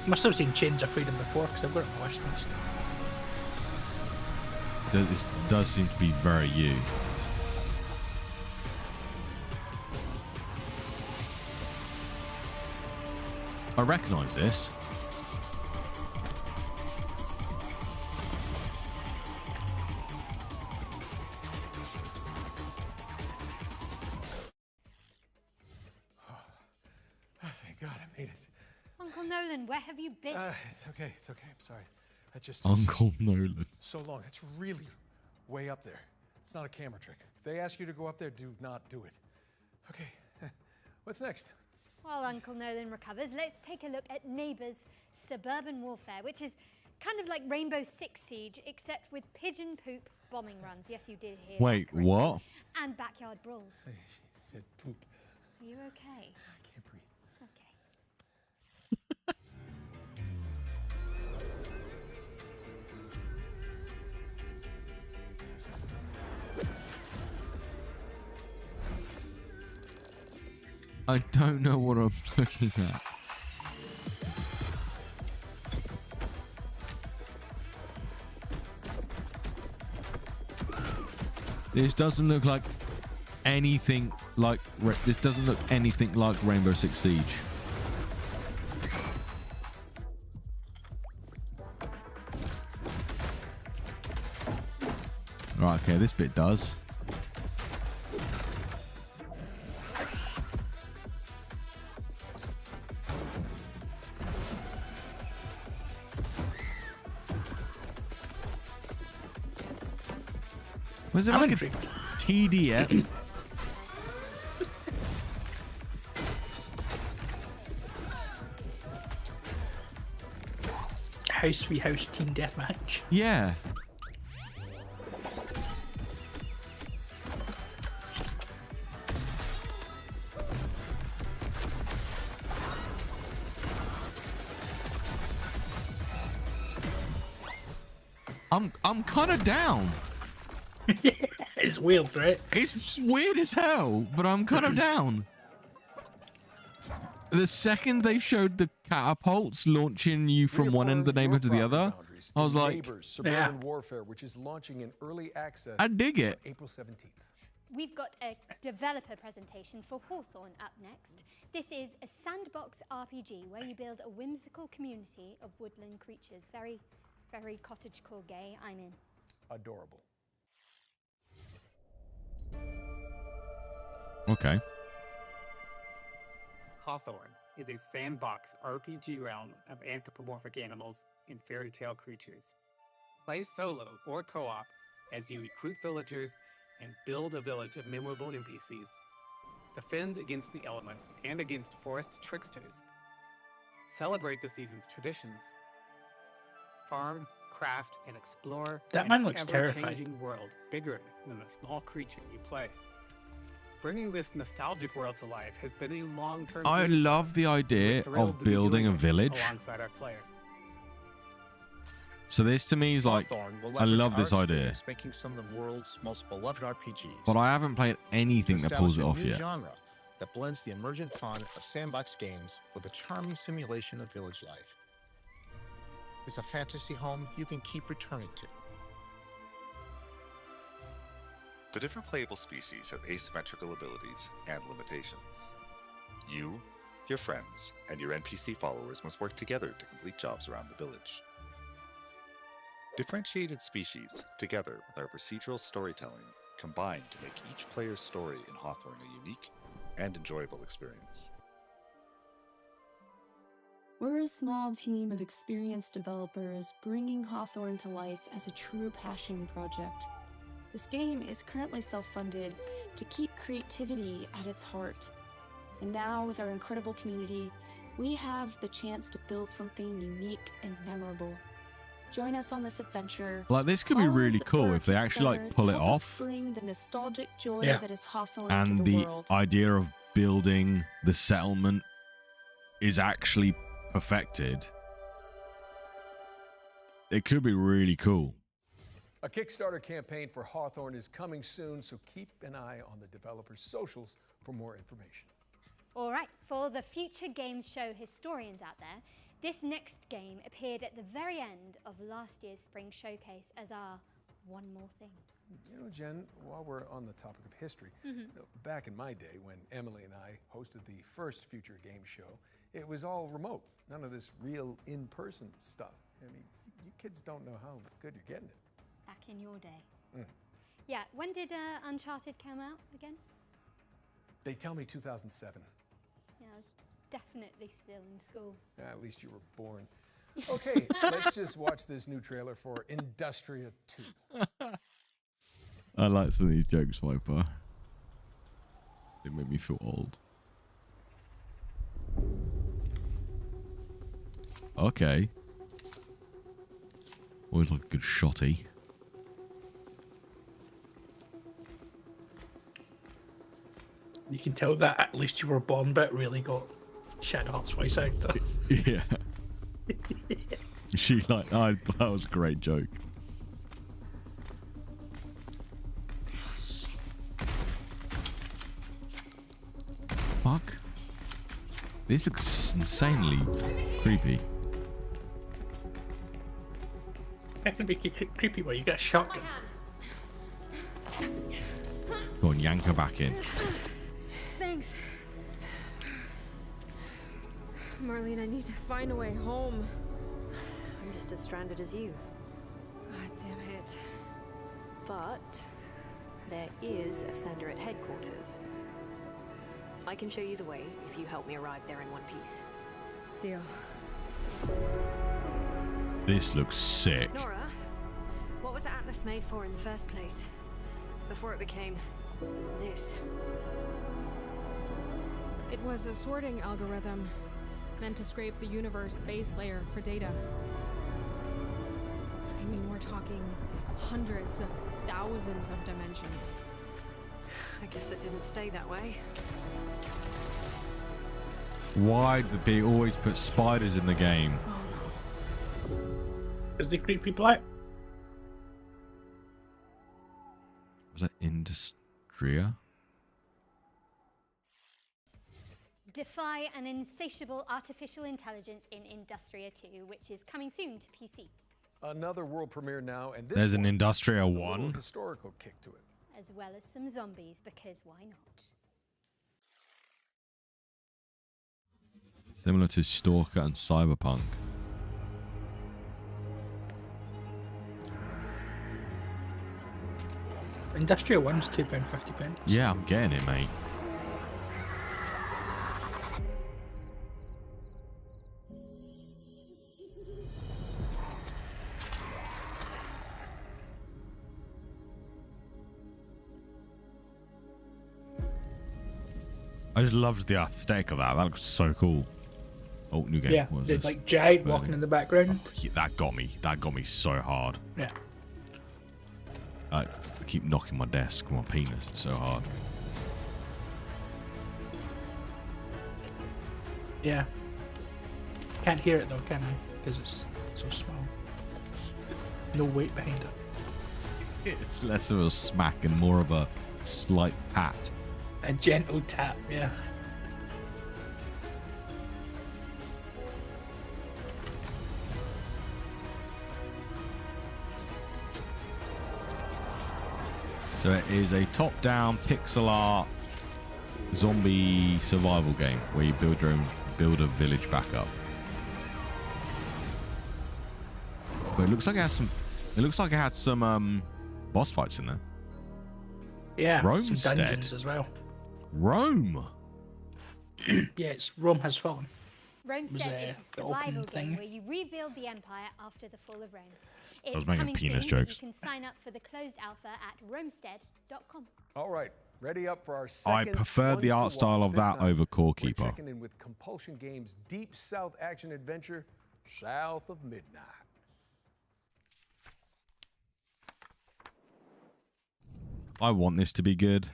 Must have seen Chains of Freedom before because I've got it on my watch list. This does seem to be very you. I recognise this. Oh, thank God I made it. Uncle Nolan, where have you been? It's okay. It's okay. I'm sorry. That just Uncle Nolan. so long. It's really way up there. It's not a camera trick. If they ask you to go up there, do not do it. Okay. What's next? While Uncle Nolan recovers, let's take a look at Neighbours Suburban Warfare, which is kind of like Rainbow Six Siege, except with pigeon poop bombing runs. Yes, you did hear Wait, that correctly. what? And backyard brawls. She said poop. Are you okay? I can't breathe. Okay. I don't know what I'm looking at. This doesn't look like anything like Rainbow Six Siege. Right, okay, this bit does. Was it I'm like a intrigued. TDM? House v House Team Deathmatch. Yeah. I'm kind of down. It's weird, right? It's weird as hell, but I'm kind of down. The second they showed the catapults launching you from one end of the neighborhood to the other, I was like, Neighbors Suburban Warfare, which is launching in early access. I dig it. on April 17th. We've got a developer presentation for Hawthorne up next. This is a sandbox RPG where you build a whimsical community of woodland creatures. Very, very cottagecore gay. I'm in. Adorable. Okay. Hawthorne, is a sandbox RPG realm of anthropomorphic animals and fairy tale creatures. Play solo or co-op as you recruit villagers and build a village of memorable NPCs. Defend against the elements and against forest tricksters. Celebrate the season's traditions. Farm, craft, and explore That an man looks ever-changing world bigger than the small creature you play. Bringing this nostalgic world to life has been a long-term I dream. love the idea We're thrilled of to be building doing a it village. alongside our players. So this to me is like, Hawthorne will I leverage love our this idea, experience making some of the world's most beloved RPGs. but I haven't played anything to that pulls it establish a off new yet. genre that blends the emergent fun of sandbox games with a charming simulation of village life. It's a fantasy home you can keep returning to. The different playable species have asymmetrical abilities and limitations. You, your friends, and your NPC followers must work together to complete jobs around the village. Differentiated species, together with our procedural storytelling, combine to make each player's story in Hawthorne a unique and enjoyable experience. We're a small team of experienced developers bringing Hawthorne to life as a true passion project. This game is currently self-funded to keep creativity at its heart. And now, with our incredible community, we have the chance to build something unique and memorable. Join us on this adventure. Like, this could be Follow really us cool for if they actually Kickstarter like pull to it help us off, bring the nostalgic joy Yeah. that is Hawthorne to and the the world. idea of building the settlement is actually perfected. It could be really cool. A Kickstarter campaign for Hawthorne is coming soon, so keep an eye on the developer's socials for more information. All right, for the Future Games Show historians out there, this next game appeared at the very end of last year's Spring Showcase as our one more thing. You know, Jen, while we're on the topic of history, you know, back in my day when Emily and I hosted the first Future Games Show, it was all remote. None of this real in-person stuff. I mean, you kids don't know how good you're getting it. Back in your day. Yeah, when did Uncharted come out again? They tell me 2007. Yeah, I was definitely still in school. Yeah, at least you were born. Okay, let's just watch this new trailer for Industria 2. I like some of these jokes, Viper. They make me feel old. Okay. Always like a good shotty. You can tell that at least you were born bit really got Shadowheart's voice actor. Yeah. She like, oh, that was a great joke. Fuck. This looks insanely creepy. That can be creepy where you get a shotgun. Go on, yank her back in. Thanks. Marlene, I need to find a way home. I'm just as stranded as you. God damn it. But there is a sender at headquarters. I can show you the way if you help me arrive there in one piece. Deal. This looks sick. Nora, what was Atlas made for in the first place? Before it became this? It was a sorting algorithm meant to scrape the universe base layer for data. I mean, we're talking hundreds of thousands of dimensions. I guess it didn't stay that way. Why do they always put spiders in the game? Is the creepy black? Was that Industria? Defy an insatiable artificial intelligence in Industria 2, which is coming soon to PC. Another world premiere now, and this There's an one Industria has a little 1. historical kick to it. As well as some zombies, because why not? Similar to Stalker and Cyberpunk. Industria 1's £2.50. Yeah, I'm getting it, mate. I just loved the aesthetic of that. That looks so cool. Oh, new game. Yeah, What was the, this? like giant Burning. walking in the background. Oh, yeah, that got me. That got me so hard. Yeah. I keep knocking my desk with my penis. It's so hard. Yeah. Can't hear it though, can I? Because it's so small. No weight behind it. It's less of a smack and more of a slight pat. A gentle tap, yeah. So it is a top-down pixel art zombie survival game where you build a village back up. But it looks like it has some. It looks like it had some boss fights in there. Yeah, some Romestead. dungeons as well. Rome. Yeah, it's Rome Has Fallen. Romestead Was, is a the opening survival thing. game where you rebuild the empire after the fall of Rome. It's was making coming penis soon, but jokes. you can sign up for the closed alpha at romestead.com. All right, ready up for our I second prefer the ones to art style watch. of This that time, over Core we're Keeper. checking in with Compulsion Games' Deep South action adventure, South of Midnight. I want this to be good.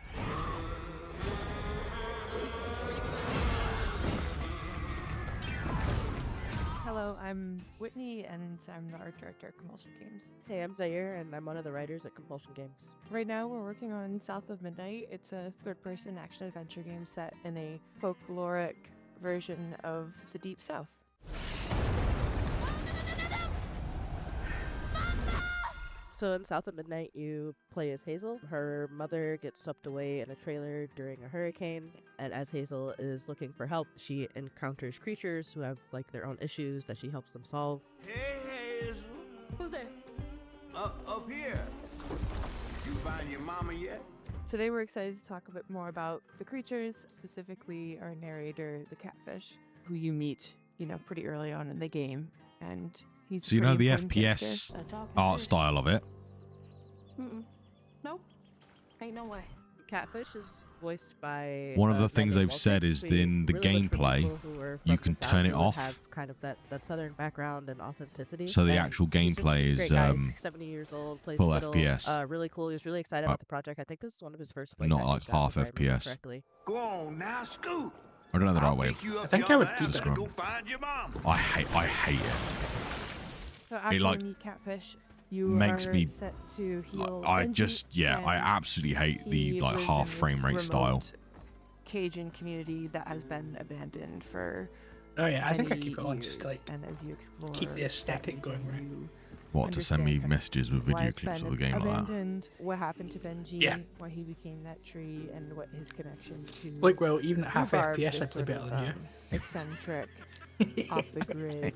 Hello, I'm Whitney, and I'm the art director at Compulsion Games. Hey, I'm Zaire, and I'm one of the writers at Compulsion Games. Right now, we're working on South of Midnight. It's a third-person action-adventure game set in a folkloric version of the Deep South. So in South of Midnight, you play as Hazel. Her mother gets swept away in a trailer during a hurricane, and as Hazel is looking for help, she encounters creatures who have like their own issues that she helps them solve. Hey, Hazel. Who's there? Up here. You find your mama yet? Today, we're excited to talk a bit more about the creatures, specifically our narrator, the catfish, who you meet, pretty early on in the game, and he's So you a know pretty the important FPS character. art style of it. Nope. Ain't no way. Catfish is voiced by One of the things Megan they've said Walton. is We in the really look for gameplay, people who are you from can the South turn it who off. have kind of that southern background and authenticity. So the And actual he's just- gameplay he's a is, great guy. He's 70 years old, plays full fiddle, FPS. really cool. He was really excited about the project. I think this is one of his first voice Not acting like jobs, half if I remember FPS. correctly. Go on now, scoot. I don't know the right way. Pick you up I think your I would ass keep and it. go find your mom. I hate it. So after like- you meet Catfish, you makes are me- set to heal I Benji, just I and absolutely hate he the like lives half in frame this rate style. remote Cajun community that has been abandoned for Oh yeah, I think I many keep it on just to years, like and as you explore keep the aesthetic that going, right? region, What, to send me understand messages with why video it's clips been of the game like that? abandoned, what happened to Benji, Yeah. why he became that tree, and what his connection to Like, well, even at half Rhubarb, FPS, I this play sort better of, than you. eccentric, off the grid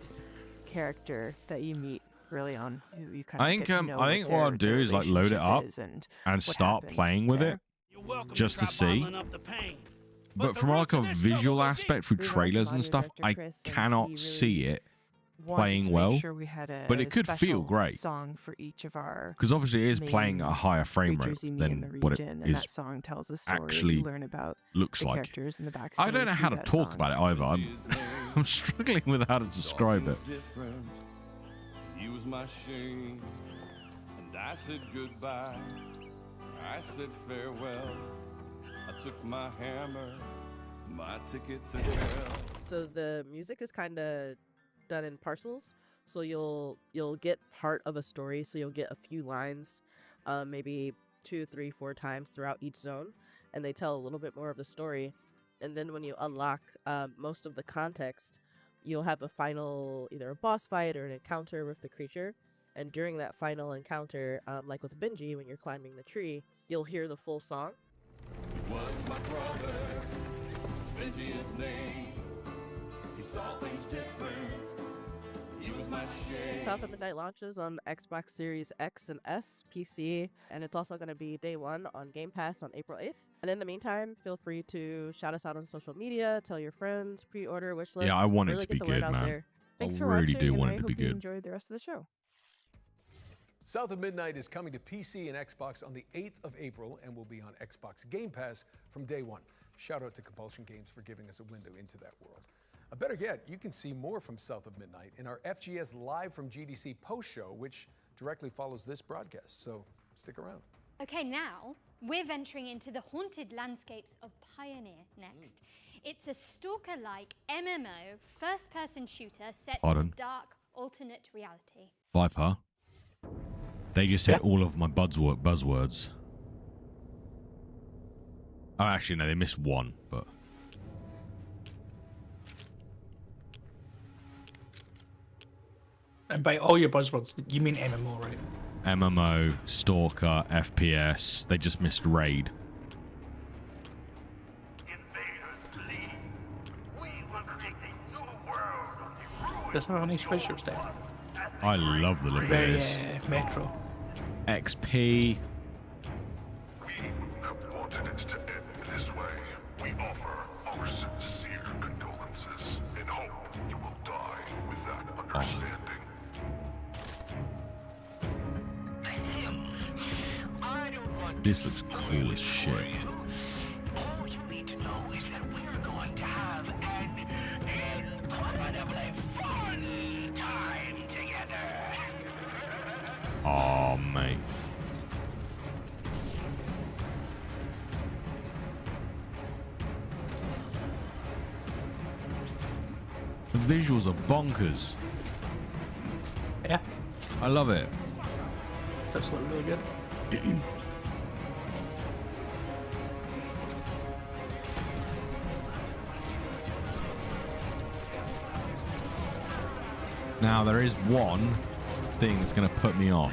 character that you meet early on. You kind of I think get to know I think what their- I'd do their is like load it relationship up is and and what start happened playing with there. it just to see. But from like a visual aspect through We lost trailers audio and stuff, director I Chris, and cannot he see really it wanted playing to make well. sure we had But a it could feel special great. song for each of our Because obviously it is playing at a main higher frame rate creatures you meet in than the what it region, and is that song tells a story. actually You learn about looks the like. characters and the backstory I don't know how through to that talk song. about it either. I'm struggling with how to describe it. Different. He was my shame, and I said goodbye. I said farewell. I took my hammer, my ticket to hell. So the music is kind of done in parcels. So you'll get part of a story. So you'll get a few lines, maybe 2, 3, 4 times throughout each zone, and they tell a little bit more of the story. And then when you unlock most of the context, you'll have a final, either a boss fight or an encounter with the creature. And during that final encounter, like with Benji, when you're climbing the tree, you'll hear the full song. He was my brother, Benji his name. He saw things different. He was my shame. South of Midnight launches on Xbox Series X and S, PC, and it's also going to be day 1 on Game Pass on April 8th. And in the meantime, feel free to shout us out on social media, tell your friends, pre-order, wish list. Yeah, I want it really to be get the word good, out man. there. Thanks I for really watching, do and want I it to hope be you good. enjoyed the rest of the show. South of Midnight is coming to PC and Xbox on the 8th of April and will be on Xbox Game Pass from day one. Shout out to Compulsion Games for giving us a window into that world. Better yet, you can see more from South of Midnight in our FGS Live from GDC post show, which directly follows this broadcast. So stick around. Okay, now we're venturing into the haunted landscapes of Pioneer next. It's a stalker-like MMO first-person shooter set in a dark alternate reality. Viper. They just said all of my buzzwords. Oh, actually, no, they missed one, but... And by all your buzzwords, you mean MMO, right? MMO, Stalker, FPS. They just missed Raid. Does have a nice visuals there. I love the look of Very this. Metro. XP. Wanted it to end this way. We offer our sincere condolences and hope you will die with that understanding. This looks cool as shit. All you need to know is that we're going to have an incredibly fun time together. Oh, mate. The visuals are bonkers. Yeah. I love it. Does look really good. Now, there is one thing that's going to put me off.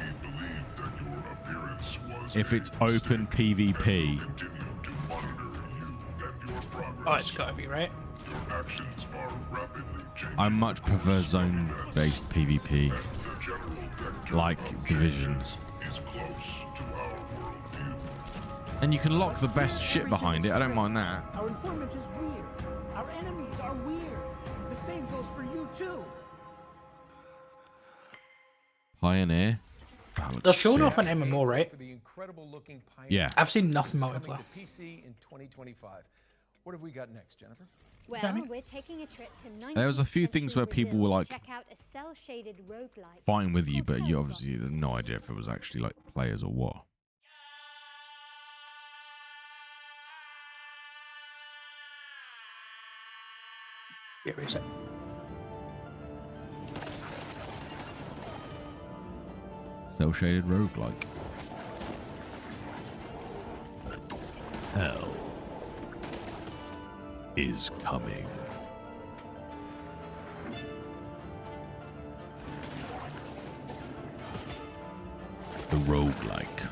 If it's open PvP. Oh, it's gotta be, right? I much prefer zone-based PvP. Like Divisions. And you can lock the best shit behind it. I don't mind that. Our informant is weird. Our enemies are weird. The same goes for you too. Pioneer. They're showing off an MMO, right? Yeah. I've seen nothing multiplayer. PC in 2025. What have we got next, Jennifer? Well, we're taking a trip to There was a few things where people were like check out a cell-shaded roguelike. fine with you, but you obviously had no idea if it was actually like players or what. Here is it. Cell shaded roguelike. Hell is coming. The roguelike,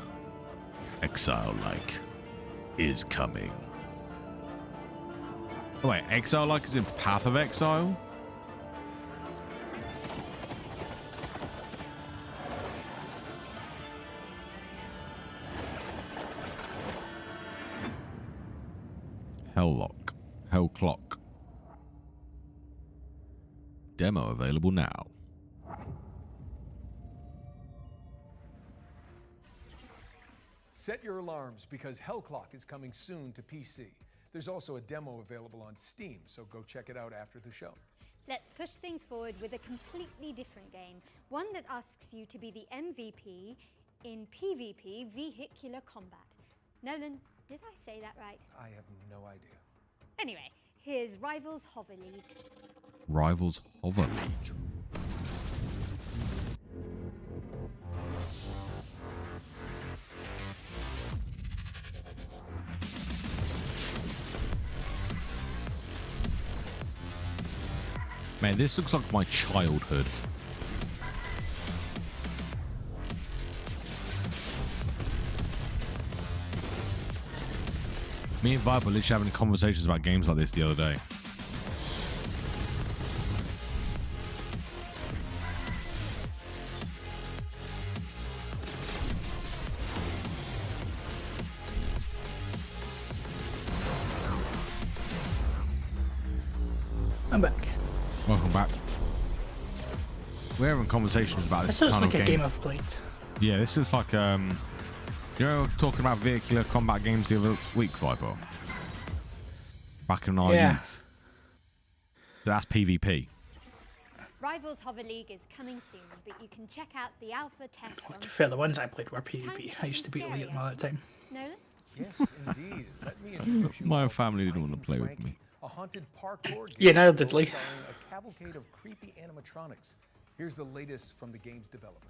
exile-like, is coming. Oh wait, exile-like is in Path of Exile? Helllock. Hellclock. Demo available now. Set your alarms because Hellclock is coming soon to PC. There's also a demo available on Steam, so go check it out after the show. Let's push things forward with a completely different game, one that asks you to be the MVP in PvP vehicular combat. Nolan, did I say that right? I have no idea. Anyway, here's Rivals Hover League. Rivals Hover League. Man, this looks like my childhood. Me and Vibe were literally having conversations about games like this the other day. I'm back. Welcome back. We're having conversations about this. This looks kind like of a game I've played. Yeah, this looks like you know, talking about vehicular combat games the other week, Viper. back in our youth. So that's PvP. Rivals Hover League is coming soon, but you can check out the alpha test on To be fair, the ones I played were PvP. I used to beat Elite all that time. Nolan? Yes, indeed. Let me introduce you My all to family didn't want to Finding play with me. Frankie, a haunted parkour game Yeah, neither did Lee. starring a cavalcade of creepy animatronics. Here's the latest from the game's developers.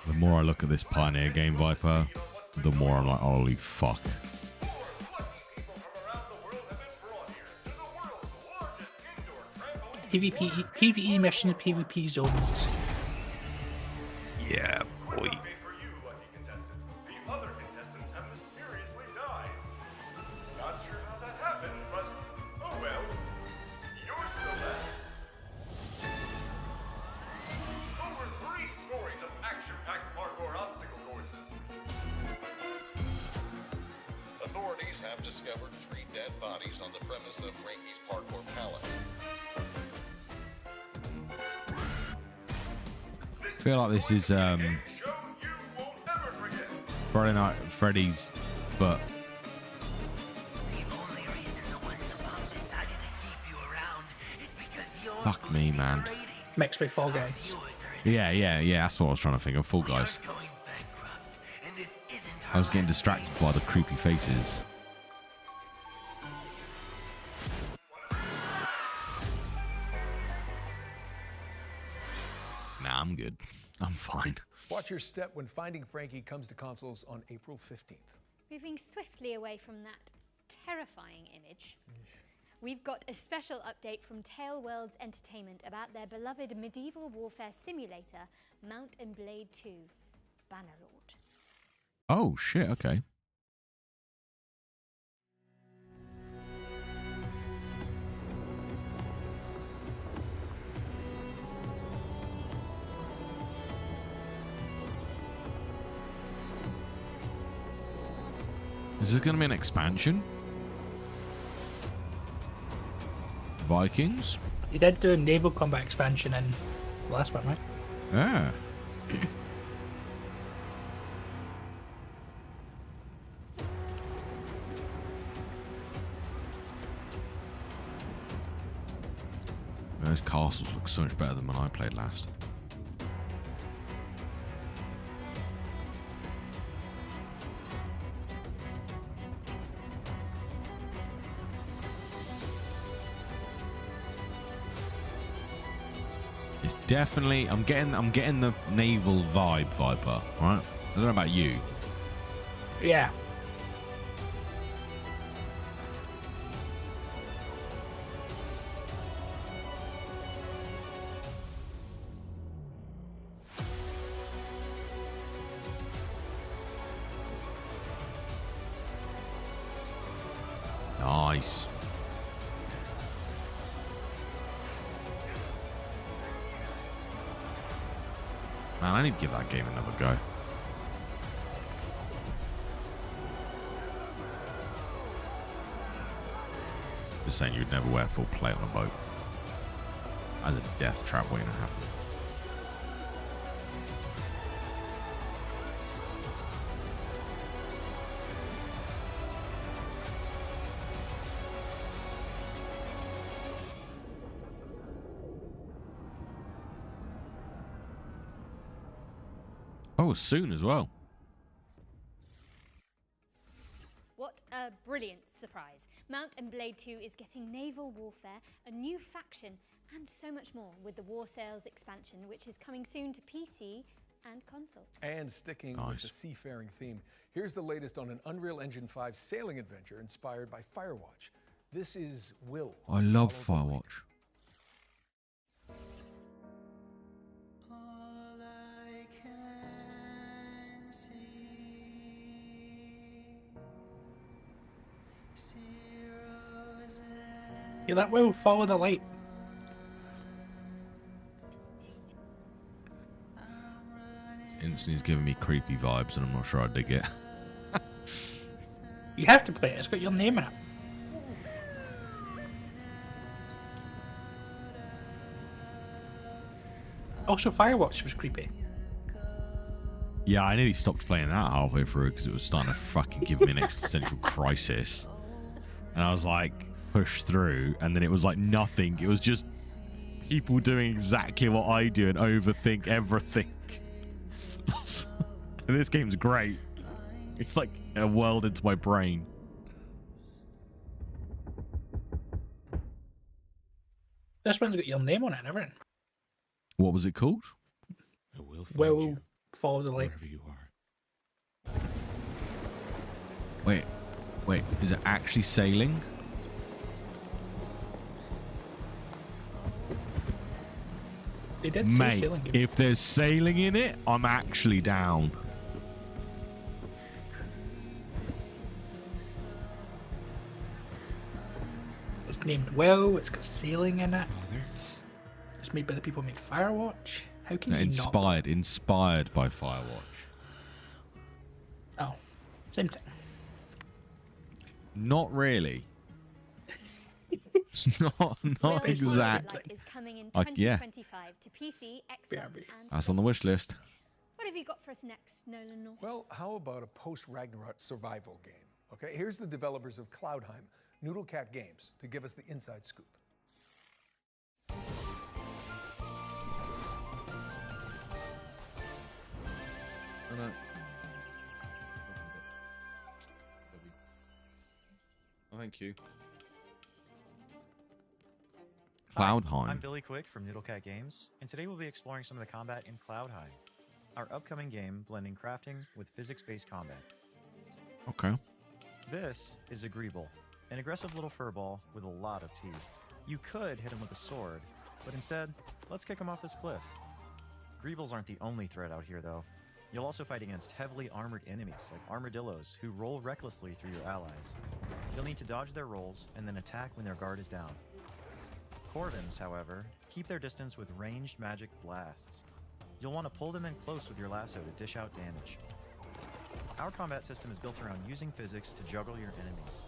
The more I look at this Pioneer game, Viper, the more I'm like, holy fuck. PvE missions, PvP zones. Yeah, boy. The other contestants have mysteriously died. Not sure how that happened, but oh well. You're still left. Over 3 stories of action-packed parkour obstacle courses. Authorities have discovered 3 dead bodies on the premise of Frankie's Parkour Palace. I feel like this is Friday Night Freddy's, but fuck me, man. Mixed with Fall Guys. Yeah. That's what I was trying to think of. Fall Guys. I was getting distracted by the creepy faces. Nah, I'm good. I'm fine. Watch your step when Finding Frankie comes to consoles on April 15th. Moving swiftly away from that terrifying image, we've got a special update from Tale Worlds Entertainment about their beloved medieval warfare simulator, Mount and Blade 2, Bannerlord. Oh, shit, okay. Is this going to be an expansion? Vikings? You did do a naval combat expansion in the last one, right? Yeah. Those castles look so much better than when I played last. It's definitely I'm getting the naval vibe, Viper, right? I don't know about you. Yeah. Nice. Man, I need to give that game another go. Just saying you'd never wear full plate on a boat. As a death trap waiting to happen. Oh, soon as well. What a brilliant surprise. Mount and Blade 2 is getting naval warfare, a new faction, and so much more with the War Sales expansion, which is coming soon to PC and consoles. And sticking with the seafaring theme, here's the latest on an Unreal Engine 5 sailing adventure inspired by Firewatch. This is Will. I love Firewatch. Yeah, that will follow the light. Instantly is giving me creepy vibes and I'm not sure I dig it. You have to play it, it's got your name in it. Also, Firewatch was creepy. Yeah, I nearly stopped playing that halfway through because it was starting to fucking give me an existential crisis. And I was like, push through, and then it was like nothing. It was just people doing exactly what I do and overthink everything. And this game's great. It's like a world into my brain. This one's got your name on it and everything. What was it called? I will find Well, you follow the light. wherever you are. Wait, is it actually sailing? They did say Mate, sailing game. if there's sailing in it, I'm actually down. It's named Well. It's got sailing in it. It's made by the people who made Firewatch. How can you Inspired by Firewatch. Oh, same thing. Not really. It's not exactly. Is coming in Like, yeah. 2025 to PC, Xbox, and That's on the wish list. what have you got for us next, Nolan North? Well, how about a post-Ragnarok survival game? Okay, here's the developers of Cloudheim, Noodlecat Games, to give us the inside scoop. Thank you. Hi, Cloudheim. I'm Billy Quick from Noodlecat Games, and today we'll be exploring some of the combat in Cloudheim, our upcoming game blending crafting with physics-based combat. Okay. This is a Greeble, an aggressive little furball with a lot of teeth. You could hit him with a sword, but instead, let's kick him off this cliff. Greebles aren't the only threat out here, though. You'll also fight against heavily armored enemies like armadillos who roll recklessly through your allies. You'll need to dodge their rolls and then attack when their guard is down. Corvins, however, keep their distance with ranged magic blasts. You'll want to pull them in close with your lasso to dish out damage. Our combat system is built around using physics to juggle your enemies.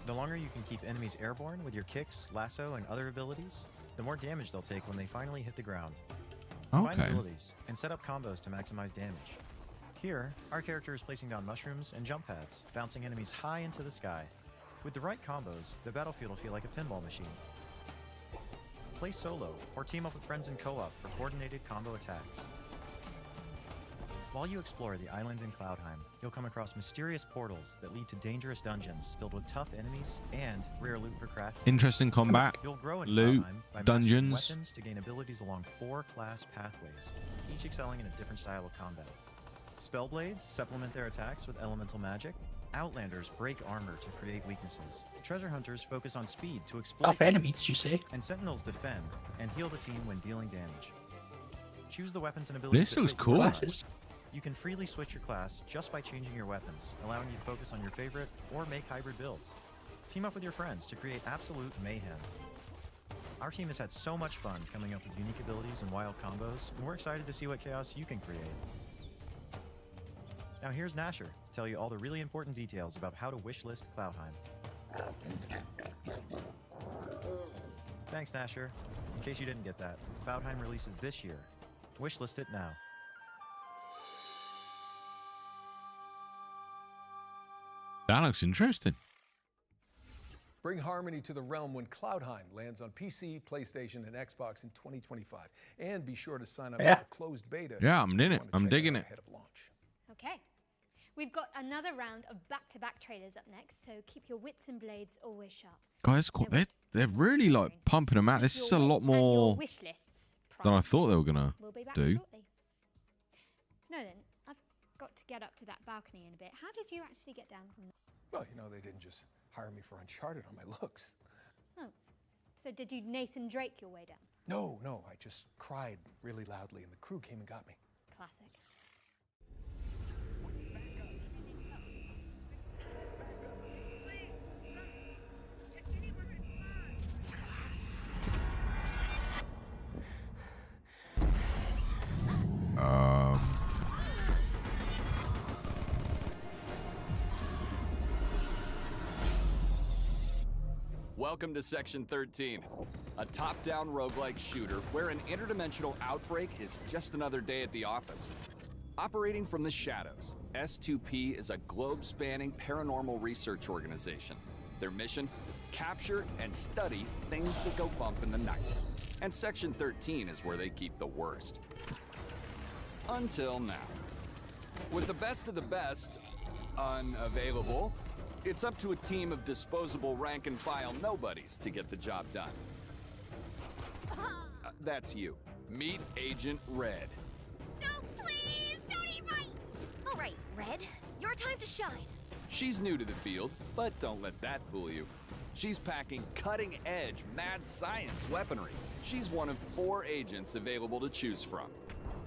The longer you can keep enemies airborne with your kicks, lasso, and other abilities, the more damage they'll take when they finally hit the ground. Combine abilities and set up combos to maximize damage. Here, our character is placing down mushrooms and jump pads, bouncing enemies high into the sky. With the right combos, the battlefield will feel like a pinball machine. Play solo or team up with friends in co-op for coordinated combo attacks. While you explore the islands in Cloudheim, you'll come across mysterious portals that lead to dangerous dungeons filled with tough enemies and rare loot for crafting. Interesting combat, You'll grow in loot, Cloudheim by mastering dungeons. weapons to gain abilities along 4 class pathways, each excelling in a different style of combat. Spellblades supplement their attacks with elemental magic. Outlanders break armor to create weaknesses. Treasure hunters focus on speed to exploit Tough enemies, you say? and sentinels defend and heal the team when dealing damage. Choose the weapons and abilities. This that looks fit your cool. style. You can freely switch your class just by changing your weapons, allowing you to focus on your favorite or make hybrid builds. Team up with your friends to create absolute mayhem. Our team has had so much fun coming up with unique abilities and wild combos, and we're excited to see what chaos you can create. Now here's Nasher to tell you all the really important details about how to wishlist Cloudheim. Thanks, Nasher. In case you didn't get that, Cloudheim releases this year. Wishlist it now. That looks interesting. Bring harmony to the realm when Cloudheim lands on PC, PlayStation, and Xbox in 2025. And be sure to sign up Yeah. for the closed beta. Yeah, I'm in if you it. wanna I'm check digging out it. ahead of launch. Okay. We've got another round of back-to-back trailers up next, so keep your wits and blades always sharp. Guys, they're really like pumping them out. This is a lot more Wish lists than I thought they were gonna We'll be back do. shortly. No, then I've got to get up to that balcony in a bit. How did you actually get down from there? Well, you know, they didn't just hire me for Uncharted on my looks. Oh, so did you Nathan Drake your way down? No, I just cried really loudly and the crew came and got me. Classic. Welcome to Section 13, a top-down roguelike shooter where an interdimensional outbreak is just another day at the office. Operating from the shadows, S2P is a globe-spanning paranormal research organization. Their mission? Capture and study things that go bump in the night. And Section 13 is where they keep the worst. Until now. With the best of the best unavailable, it's up to a team of disposable rank-and-file nobodies to get the job done. That's you. Meet Agent Red. No, please! Don't eat my... All right, Red. Your time to shine. She's new to the field, but don't let that fool you. She's packing cutting-edge mad science weaponry. She's one of 4 agents available to choose from.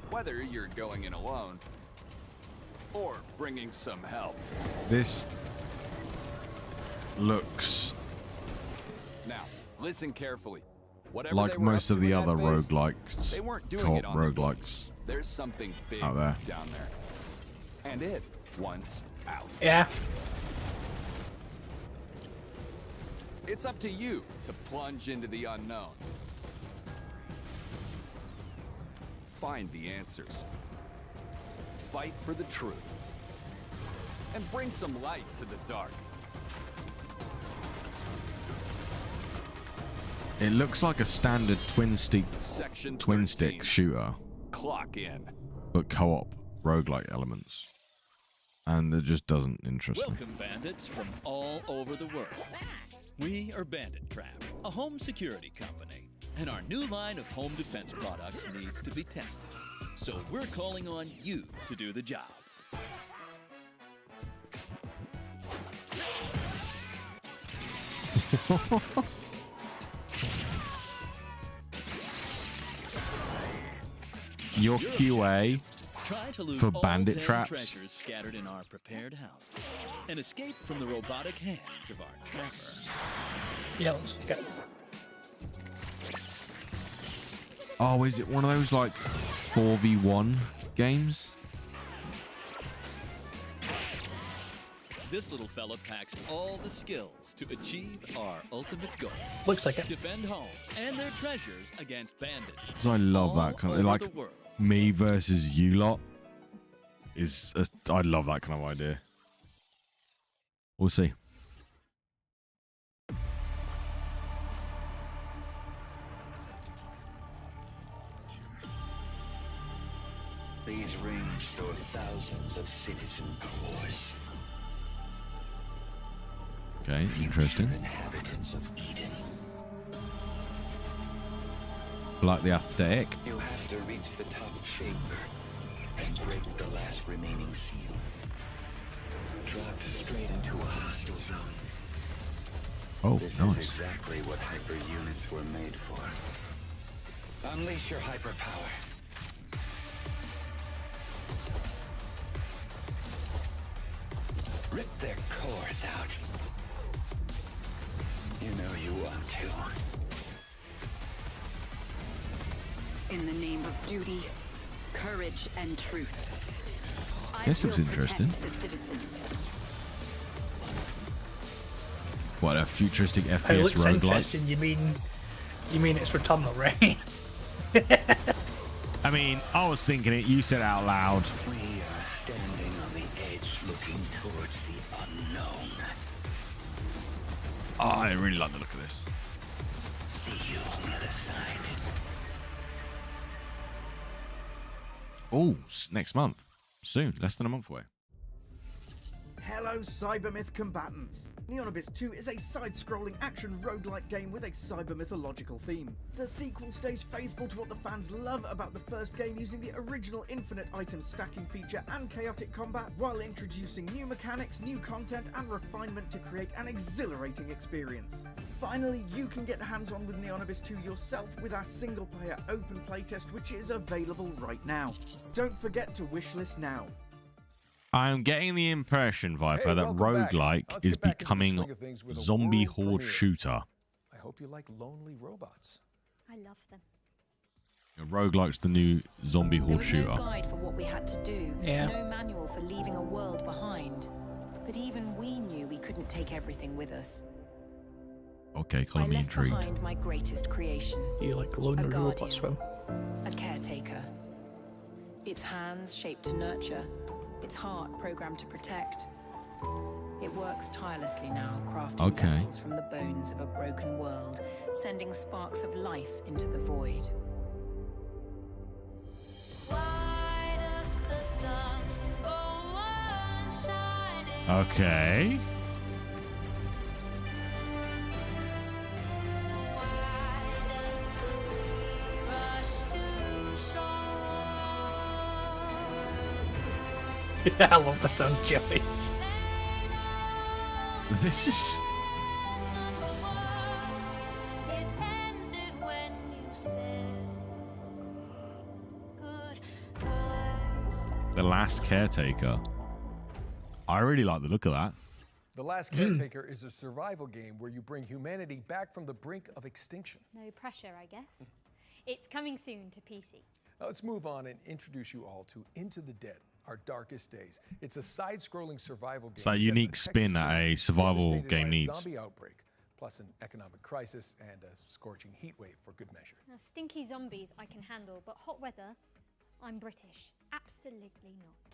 Whether you're going in alone or bringing some help. This looks Now, listen carefully. Whatever like they were most up of to the in that other base, roguelikes, they weren't doing co-op it on the roguelikes. books. There's something big out there. down there. And it wants out. Yeah. It's up to you to plunge into the unknown. Find the answers. Fight for the truth. And bring some light to the dark. It looks like a standard twin stick Section shooter, Clock in. but co-op roguelike elements, and it just doesn't interest me. Welcome, bandits from all over the world. We are Bandit Trap, a home security company, and our new line of home defense products needs to be tested. So we're calling on you to do the job. Your QA Try to loot for all bandit 10 traps. treasures scattered in our prepared houses and escape from the robotic hands of our trapper. Yeah, let's go. Oh, is it one of those like 4v1 games? This little fella packs all the skills to achieve our ultimate goal. Looks like it. Defend homes and their treasures against bandits. Because I love that kind of like me versus you lot. I love that kind of idea. We'll see. These rings store thousands of citizen cores. Okay, interesting. Inhabitants of Eden. Like the aesthetic. You have to reach the top chamber and break the last remaining seal. Dropped straight into a hostile zone. Oh, this nice. is exactly what hyper units were made for. Unleash your hyper power. Rip their cores out. You know you want to. In the name of duty, courage, and truth. This looks interesting. What, a futuristic It FPS looks roguelike? interesting. You mean it's Returnal, right? I mean, I was thinking it. You said it out loud. We are standing on the edge looking towards the unknown. Oh, I really like the look of this. See you on the other side. Oh, next month. Soon. Less than a month away. Hello, Cybermyth combatants! Neon Abyss 2 is a side-scrolling action roguelike game with a cyber-mythological theme. The sequel stays faithful to what the fans love about the first game, using the original infinite item stacking feature and chaotic combat, while introducing new mechanics, new content, and refinement to create an exhilarating experience. Finally, you can get hands-on with Neon Abyss 2 yourself with our single-player open playtest, which is available right now. Don't forget to wishlist now. I'm getting the impression, Viper, that roguelike is becoming zombie horde shooter. I hope you like lonely robots. I love them. Roguelike's the new zombie There horde was shooter. no guide for what we had to do, Yeah. no manual for leaving a world behind. But even we knew we couldn't take everything with us. Okay, I color me left intrigued. behind my greatest creation. You like lonely robots, well? A caretaker. its hands shaped to nurture, its heart programmed to protect. It works tirelessly now, crafting vessels from the bones of a broken world, sending sparks of life into the void. Why does the sun go on shining? Okay. Why does the sea rush to shore? I love the sound choice. This is... It ended when you said goodbye. The Last Caretaker. I really like the look of that. The Last Caretaker is a survival game where you bring humanity back from the brink of extinction. No pressure, I guess. It's coming soon to PC. Now let's move on and introduce you all to Into the Dead, Our Darkest Days. It's a side-scrolling survival game. It's that set in unique Texas spin that City, a survival devastated by game a needs. Zombie outbreak, plus an economic crisis and a scorching heat wave for good measure. Now, stinky zombies I can handle, but hot weather, I'm British. Absolutely not.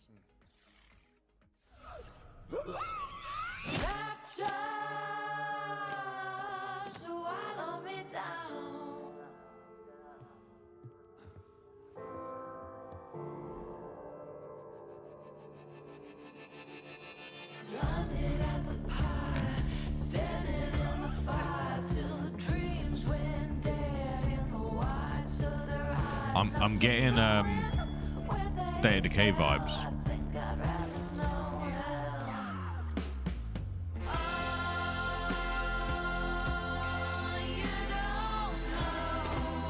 Swallow me down. Landed at the pie, standing on the fire till the dreams went dead in the whites of their eyes. I'm getting State of Decay vibes.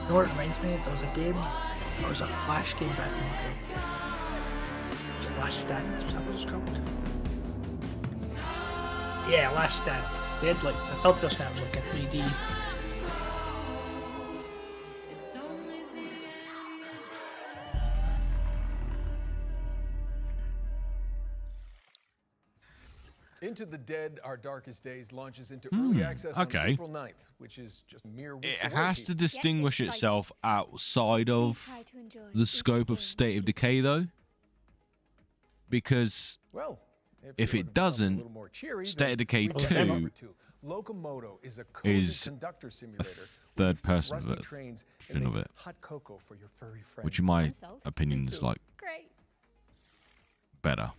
You know what it reminds me of? There was a game, there was a Flash game back in the day. Was it Last Stand? Is that what it's called? Yeah, Last Stand. They had like, the third person was like a 3D. Into the Dead, Our Darkest Days launches into early access on April 9th, which is just mere weeks It away. has to distinguish itself outside of the scope of State of Decay, though. Because Well, if it doesn't, State of Decay 2 Locomoto is a cozy is conductor a simulator. third person rusty version trains of it. Hot cocoa for your furry friends. Which, in my opinion, is like better.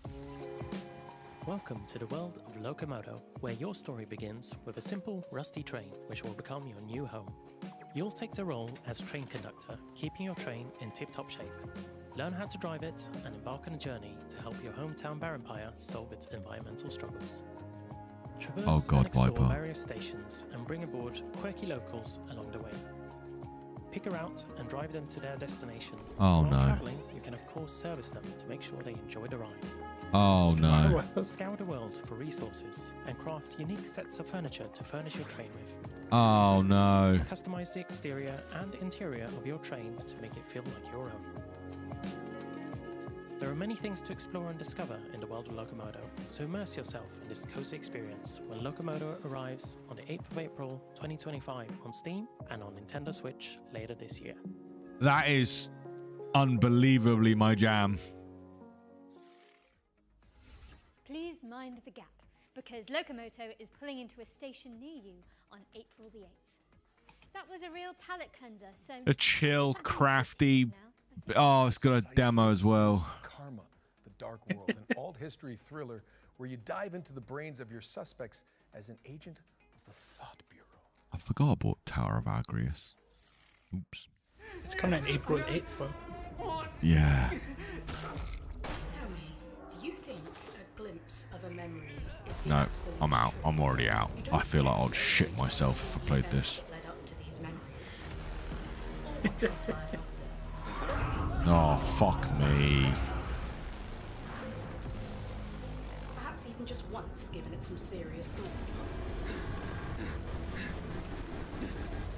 Welcome to the world of Locomoto, where your story begins with a simple, rusty train, which will become your new home. You'll take the role as train conductor, keeping your train in tip-top shape. Learn how to drive it and embark on a journey to help your hometown Barempire solve its environmental struggles. Traverse and explore Viper. various stations and bring aboard quirky locals along the way. Pick a route and drive them to their destination. Oh, While no. traveling, you can of course service them to make sure they enjoy the ride. Oh, no. Scour the world for resources and craft unique sets of furniture to furnish your train with. Oh, no. Customize the exterior and interior of your train to make it feel like your own. There are many things to explore and discover in the world of Locomoto, so immerse yourself in this cozy experience when Locomoto arrives on the 8th of April 2025 on Steam and on Nintendo Switch later this year. That is unbelievably my jam. Please mind the gap, because Locomoto is pulling into a station near you on April the 8th. That was a real palate cleanser, so... A chill, crafty... Oh, it's got a demo as well. Karma, The Dark World, an alt history thriller where you dive into the brains of your suspects as an agent of the Thought Bureau. I forgot about Tower of Agrius. Oops. It's coming out April 8th, well. Yeah. Tell me, do you think a glimpse of a memory is the No, absolute I'm out. truth? I'm already out. I feel like I'd shit myself if I played this. Led up to these memories. Or what transpired after. Oh, fuck me. Perhaps even just once given it some serious thought.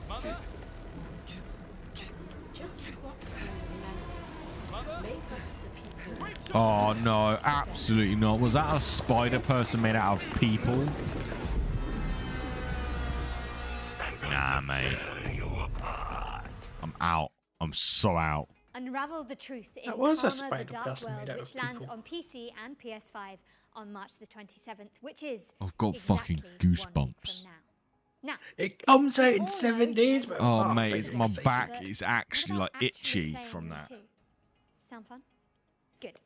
Mother? Just what kind of memories make us the people? Oh, no. Absolutely not. Was that a spider person made out of people? Nah, mate. I'm out. I'm so out. Unravel the truth in That was a Karma, the spider Dark person World, made out which of lands people. on PC and PS5 on March the 27th, which is I've got fucking goosebumps. now. It comes out in all 7 know days, that but Oh, I'm mate, pretty my excited. back is actually like actually itchy playing from them that. too? Sound fun? Good.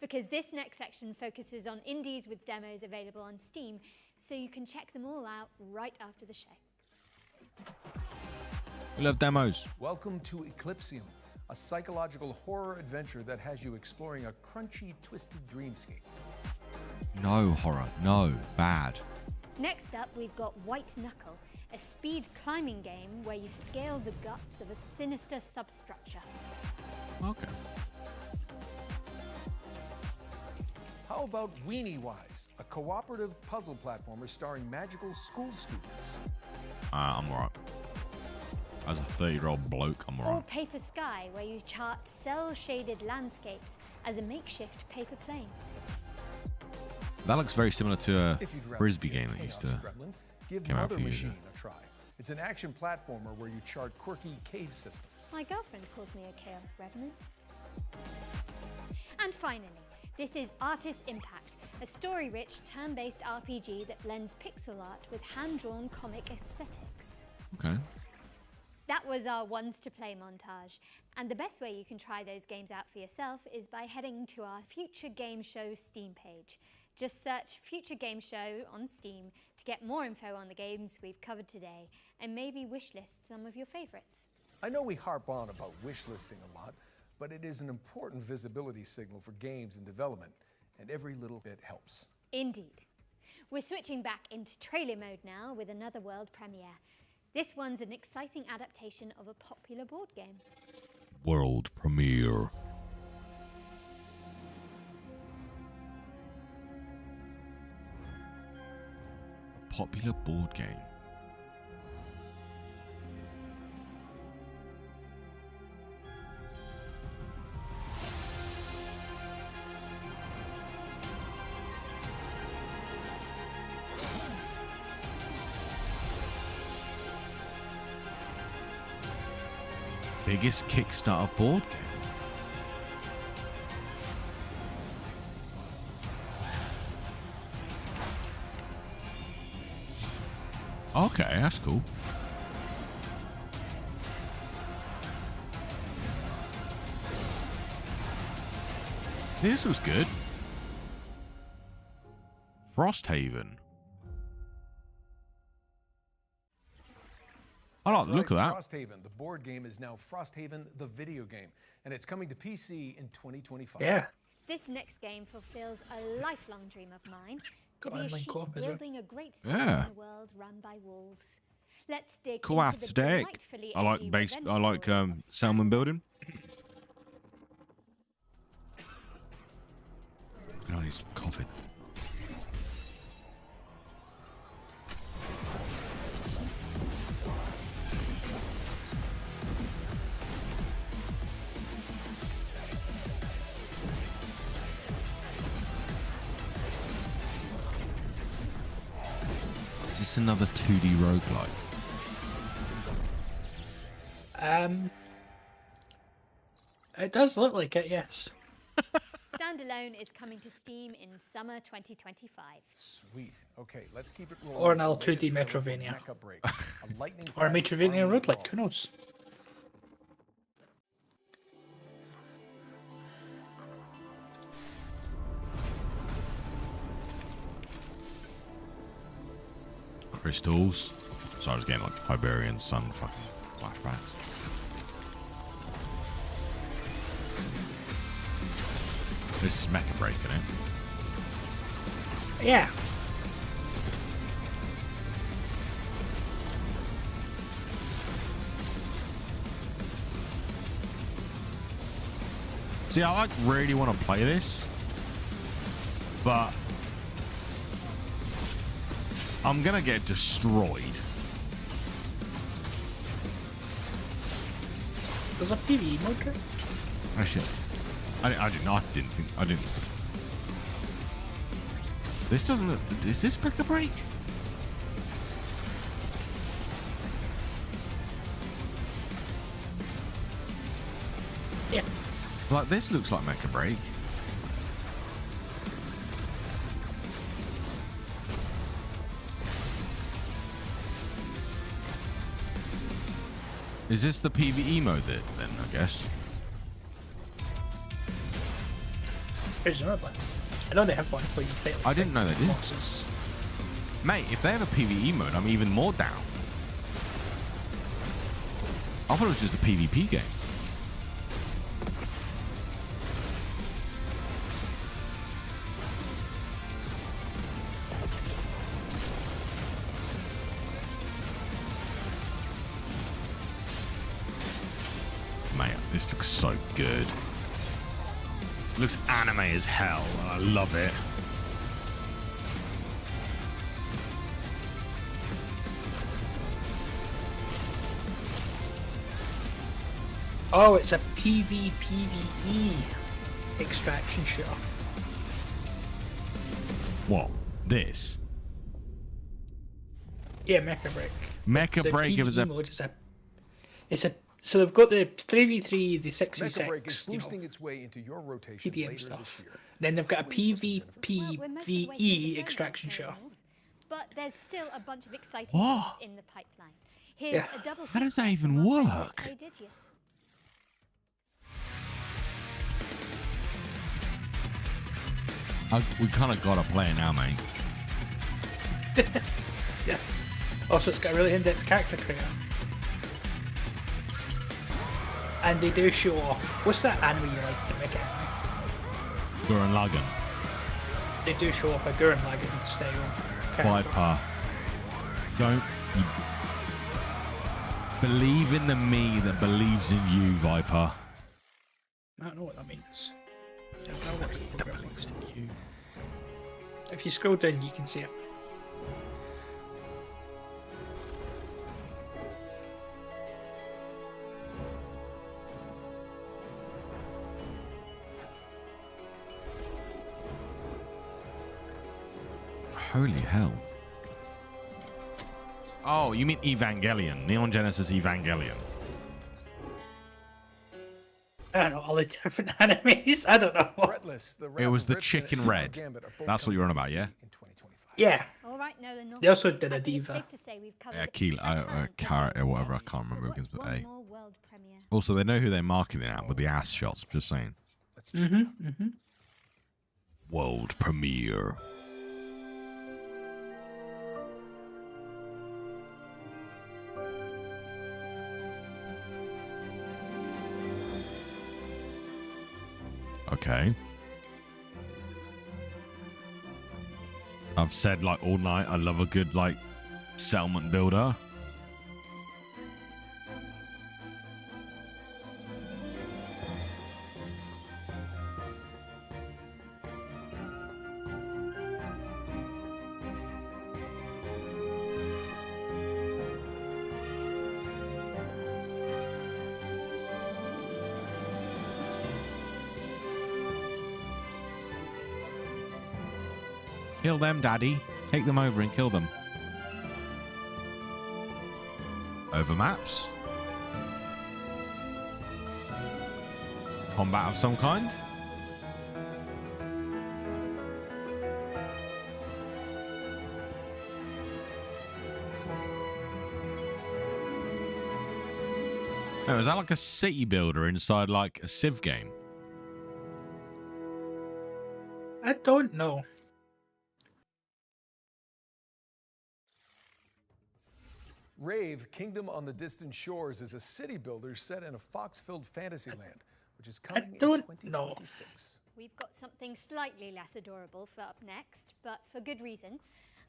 Because this next section focuses on indies with demos available on Steam, so you can check them all out right after the show. We love demos. Welcome to Eclipsium, a psychological horror adventure that has you exploring a crunchy, twisted dreamscape. No horror. No. Bad. Next up, we've got White Knuckle, a speed climbing game where you scale the guts of a sinister substructure. Okay. How about Weenie Wise, a cooperative puzzle platformer starring magical school students? I'm alright. As a 30-year-old bloke, I'm Or alright. Paper Sky, where you chart cell-shaded landscapes as a makeshift paper plane. That looks very similar to a If you'd rather frisbee be a game that used to chaos gremlin, give came out a Mother few years Machine ago. a try. It's an action platformer where you chart quirky cave systems. My girlfriend calls me a chaos gremlin. And finally, this is Artist Impact, a story-rich, turn-based RPG that blends pixel art with hand-drawn comic aesthetics. Okay. That was our ones to play montage. And the best way you can try those games out for yourself is by heading to our Future Game Show Steam page. Just search Future Game Show on Steam to get more info on the games we've covered today and maybe wishlist some of your favorites. I know we harp on about wish listing a lot, but it is an important visibility signal for games in development, and every little bit helps. Indeed. We're switching back into trailer mode now with another world premiere. This one's an exciting adaptation of a popular board game. World premiere. Popular board game. Biggest Kickstarter board game. Okay, that's cool. This was good. Frosthaven. I like the look of that. Frosthaven, the board game, is now Frosthaven, the video game, and it's coming to PC in 2025. Yeah. This next game fulfills a lifelong dream of mine, to Got be a online sheep co-op as well. building a great Yeah. a world run by wolves. Let's dig Cool into ass the steak. delightfully I like edgy base. revenge I like story of salmon building. Oh, he's coughing. Is this another 2D roguelike? It does look like it, yes. Standalone is coming to Steam in summer 2025. Sweet. Okay, let's keep it rolling. Or an with the L2D latest trailer for Metrovania. Mecha Break, a lightning Or a fast Metrovania army roguelike, who knows? Crystals. So I was getting like Iberian Sun fucking flashbacks. This is Mecha Break, isn't it? Yeah. See, I like really want to play this, but I'm gonna get destroyed. There's a PvE mode, right? Oh shit! I didn't think. I didn't. This doesn't look. Is this Mecha Break? Yeah. Like, this looks like Mecha Break. Is this the PvE mode then, I guess? There's another one. I know they have one where you play. I didn't know they did. Bosses. Mate, if they have a PvE mode, I'm even more down. I thought it was just a PvP game. Man, this looks so good. It looks anime as hell, and I love it. Oh, it's a PvPvE extraction shooter. What? This? Yeah, Mecha Break. Mecha The Break PvE is a... mode is a so they've got the 3v3, the Mecha Break is 6v6, you know, boosting its way into your rotation PDM later stuff. this year. Then they've got a PvPvE extraction shooter. But there's still a bunch of exciting What? things in the pipeline. Here's Yeah. a double How does that feature even from our friends work? at Prodigious. We kind of gotta play it now, mate. Yeah. Also, it's got a really in-depth character creator. And they do show off. What's that anime you like, the Mecha anime? Gurren Lagann. They do show off a Gurren Lagann style character. Viper. Don't you believe in the me that believes in you, Viper. I don't know what that means. I don't know what it believes in you. If you scroll down, you can see it. Holy hell. Oh, you mean Evangelion. Neon Genesis Evangelion. I don't know, all the different animes. I don't know. It was the Chicken Red. That's what you're on about, yeah? Yeah. All right, Nolan, North. They also did a I think it's diva. safe to say we've covered Yeah, the Keel, Carrot or whatever. I can't remember who begins with A. Also, they know who they're marketing at with the ass shots. I'm just saying. World premiere. Okay. I've said like all night I love a good like settlement builder. Kill them, Daddy. Take them over and kill them. Over maps. Combat of some kind. Oh, is that like a city builder inside like a Civ game? I don't know. Rave, Kingdom on the Distant Shores, is a city builder set in a fox-filled fantasy land, which is coming in 2026. We've got something slightly less adorable for up next, but for good reason.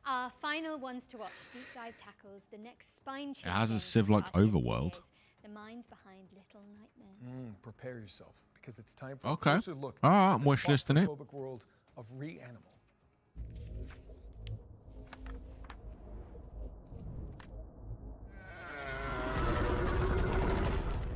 Our final ones to watch deep dive tackles the next spine It has a Civ like overworld. the minds behind Little Nightmares. Prepare yourself, because it's time for Okay. a closer look All right, at I'm the wish listing it. claustrophobic world of Reanimal.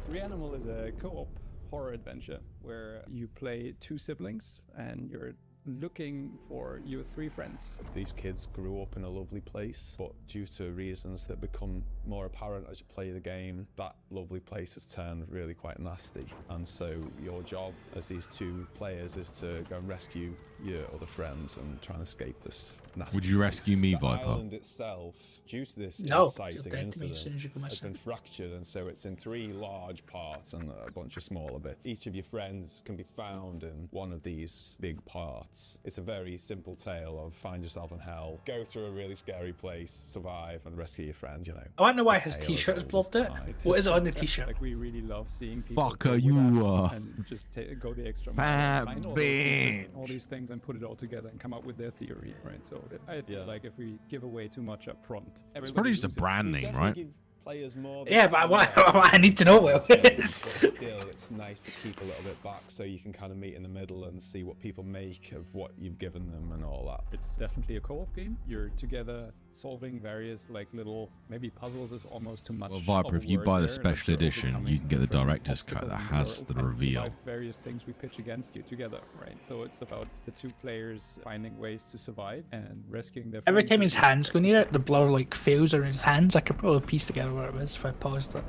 Reanimal is a co-op horror adventure where you play two siblings and you're looking for your 3 friends. These kids grew up in a lovely place, but due to reasons that become more apparent as you play the game, that lovely place has turned really quite nasty. And so your job as these 2 players is to go and rescue your other friends and try and escape this nasty Would you rescue place. me, The Viper? island itself, due to this No, inciting you'll get to me as soon as you incident, come has been fractured, and so it's in 3 large parts and a bunch of smaller bits. Each of your friends can be found in one of these big parts. It's a very simple tale of find yourself in hell, go through a really scary place, survive, and rescue your friend, you know. I want to know why The his tale is t-shirt is always blocked out. tied. What is it on the t-shirt? Like, we really love seeing people Fucker, go with you that are. and just go the extra Fat mile, find all these things and put it all together and come up with their theory, right? So I feel like if we give away too much up front, It's probably just a brand name, right? Players more Yeah, but I need to know what it is. Still, it's nice to keep a little bit back so you can kind of meet in the middle and see what people make of what you've given them and all that. It's definitely a co-op game. You're together solving various like little, maybe puzzles is almost too much. Well, Viper, of if a you word buy the there, like special you're edition, you overcoming can get the different director's cut obstacles that in the has world the and reveal. survive various things we pitch against you together, right? So it's about the 2 players finding ways to survive and rescuing their Every friends time or his hands go near it, the blur like fails on his hands. I could probably piece together what it was if I paused it.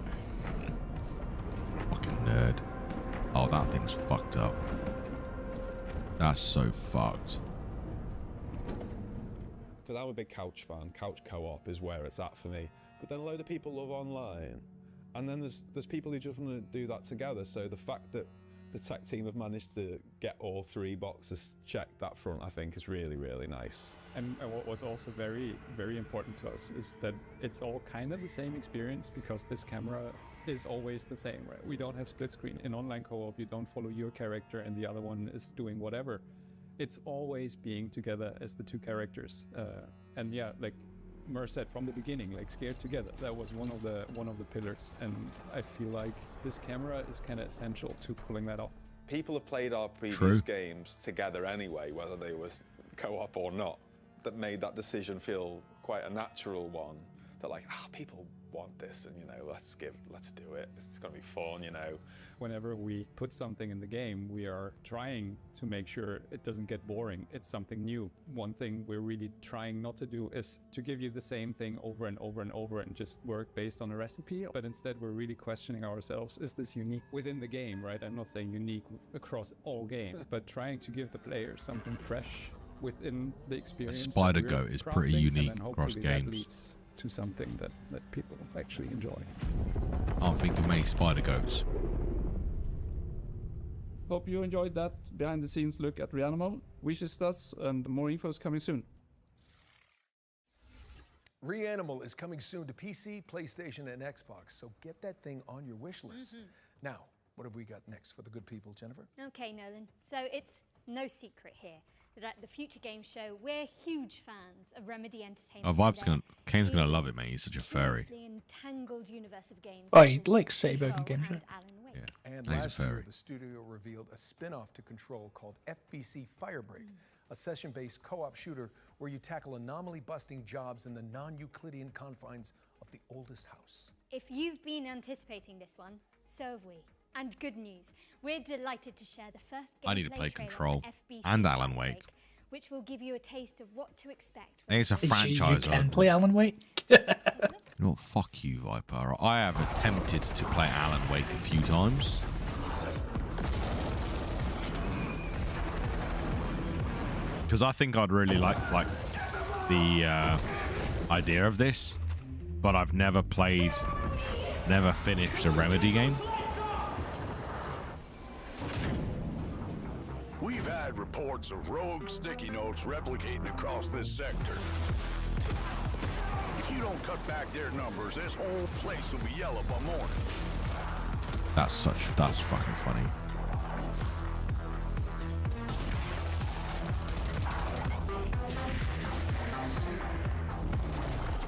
Fucking nerd. Oh, that thing's fucked up. That's so fucked. Because I'm a big couch fan. Couch co-op is where it's at for me. But then a load of people love online. And then there's people who just want to do that together. So the fact that the tech team have managed to get all 3 boxes checked that front, I think, is really, really nice. And what was also very, very important to us is that it's all kind of the same experience because this camera is always the same, right? We don't have split screen. In online co-op, you don't follow your character and the other one is doing whatever. It's always being together as the 2 characters. And yeah, like Mer said from the beginning, like scared together. That was one of the pillars. And I feel like this camera is kind of essential to pulling that off. People have played our previous games together anyway, whether they was co-op or not. That made that decision feel quite a natural one. That like, people want this, and you know, let's do it. It's gonna be fun, you know. Whenever we put something in the game, we are trying to make sure it doesn't get boring. It's something new. One thing we're really trying not to do is to give you the same thing over and over and over and just work based on a recipe. But instead, we're really questioning ourselves, is this unique within the game, right? I'm not saying unique across all games, but trying to give the players something fresh within the experience. that spider we're goat is pretty crafting, and unique then across hopefully that games. leads to something that people actually enjoy. I don't think of many spider goats. Hope you enjoyed that behind the scenes look at Reanimal. Wishes us, and more info is coming soon. Reanimal is coming soon to PC, PlayStation, and Xbox, so get that thing on your wish list. Now, what have we got next for the good people, Jennifer? Okay, Nolan. So it's no secret here that at the Future Games Show, we're huge fans of Remedy Entertainment. Oh, Kane's gonna love it, mate. He's such a furry. Entangled universe of games. Oh, he likes Cyborg and games, right? Yeah. And And he's a last year, furry. the studio revealed a spin-off to Control called FBC Firebreak, a session-based co-op shooter where you tackle anomaly-busting jobs in the non-Euclidean confines of the oldest house. If you've been anticipating this one, so have we. And good news, we're delighted to share the first gameplay I need to play trailer Control for FBC and Alan Firebreak, Wake. which will give you a taste of what to expect. I think it's a You franchise. can play Alan Wake. You know what? Fuck you, Viper. I have attempted to play Alan Wake a few times. Because I think I'd really like the idea of this, but I've never finished a Remedy game. We've had reports of rogue sticky notes replicating across this sector. If you don't cut back their numbers, this whole place will be yellow by morning. That's fucking funny.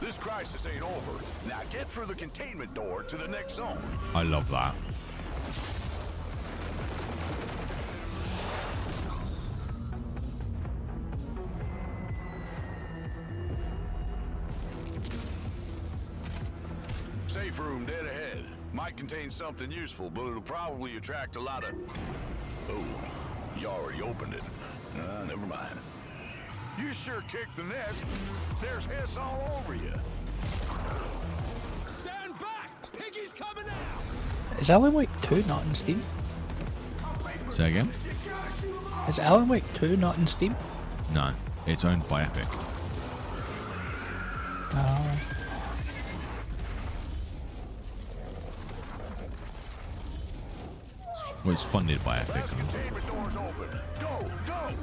This crisis ain't over. Now get through the containment door to the next zone. I love that. Safe room dead ahead. Might contain something useful, but it'll probably attract a lot of... Oh, you already opened it. Never mind. You sure kicked the nest. There's hiss all over you. Stand back! Piggy's coming out! Is Alan Wake 2 not in Steam? Say again? Is Alan Wake 2 not in Steam? No, it's owned by Epic. Oh. Well, it's funded by Epic. Containment doors open. Go, go!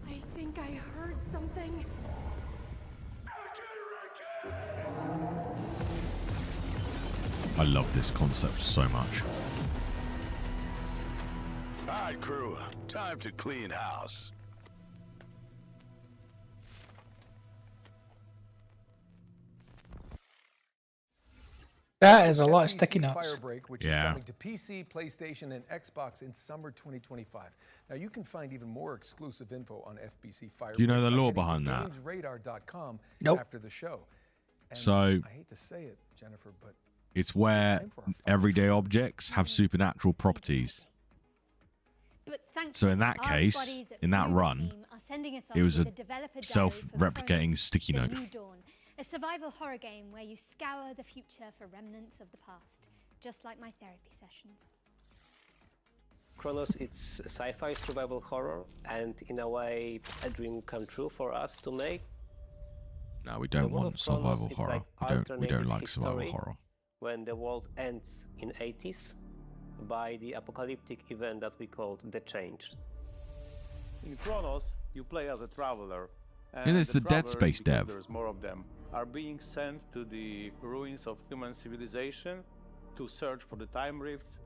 I think I heard something. I love this concept so much. All right, crew. Time to clean house. That is a lot of sticky notes. Firebreak, which is coming to PC, PlayStation, and Xbox in summer 2025. Now you can find even more exclusive info on FBC Firebreak. Do you know the by lore heading to behind that? GamesRadar.com Nope. after the show. And So- I hate to say it, Jennifer, but It's where everyday objects have supernatural properties. But thankfully, So in that our case, buddies at in that Blue run, Team are sending us it off was with a developer diary self-replicating for sticky The note. New Dawn, a survival horror game where you scour the future for remnants of the past, just like my therapy sessions. Chronos, it's a sci-fi survival horror, and in a way, a dream come true for us to make. No, we The don't world want of Chronos survival is horror. like We don't alternative like survival history horror. When the world ends in 80s by the apocalyptic event that we called the Change. In Chronos, you play as a traveler. Yeah, there's the Dead travelers, Space because dev. There's more of them. Are being sent to the ruins of human civilization to search for the time rifts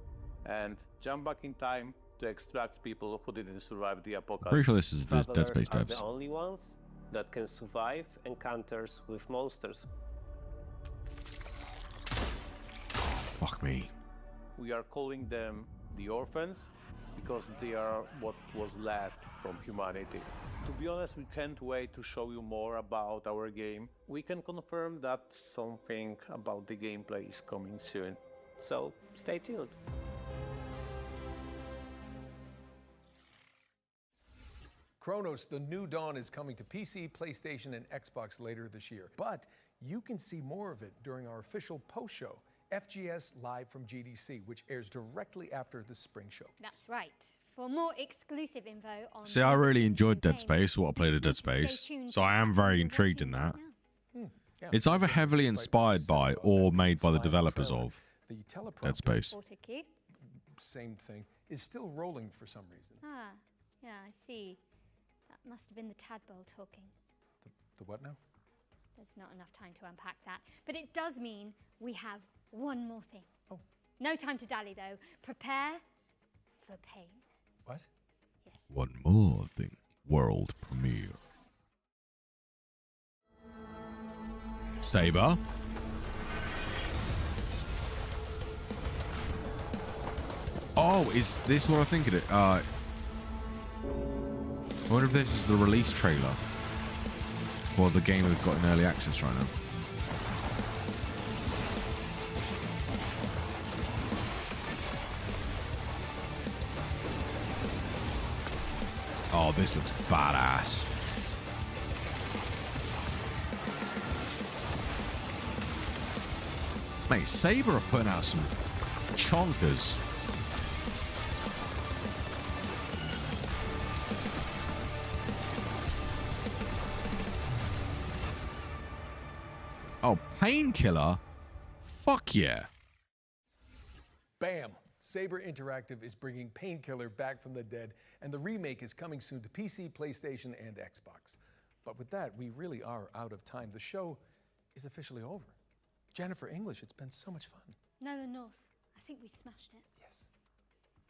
and jump back in time to extract people who didn't survive the apocalypse. Pretty sure this is the Dead Travelers Space are devs. the only ones that can survive encounters with monsters. Fuck me. We are calling them the orphans because they are what was left from humanity. To be honest, we can't wait to show you more about our game. We can confirm that something about the gameplay is coming soon. So stay tuned. Chronos, The New Dawn is coming to PC, PlayStation, and Xbox later this year. But you can see more of it during our official post-show, FGS Live from GDC, which airs directly after the spring show. That's right. For more exclusive info on... See, I really enjoyed Dead Space, what I played of Dead Space, so I am very intrigued in that. Yeah. It's either heavily inspired by or made by the developers of The Dead Space. Autocue. Same thing, is still rolling for some reason. Ah, yeah, I see. That must have been the tadpole talking. The what now? There's not enough time to unpack that. But it does mean we have one more thing. Oh. No time to dally, though. Prepare for pain. What? Yes. One more thing. World premiere. Saber. Oh, is this what I think of it? I wonder if this is the release trailer for the game we've got in early access right now. Oh, this looks badass. Mate, Saber are putting out some chonkers. Oh, Painkiller? Fuck yeah. Bam! Saber Interactive is bringing Painkiller back from the dead, and the remake is coming soon to PC, PlayStation, and Xbox. But with that, we really are out of time. The show is officially over. Jennifer English, it's been so much fun. Nolan North, I think we smashed it. Yes.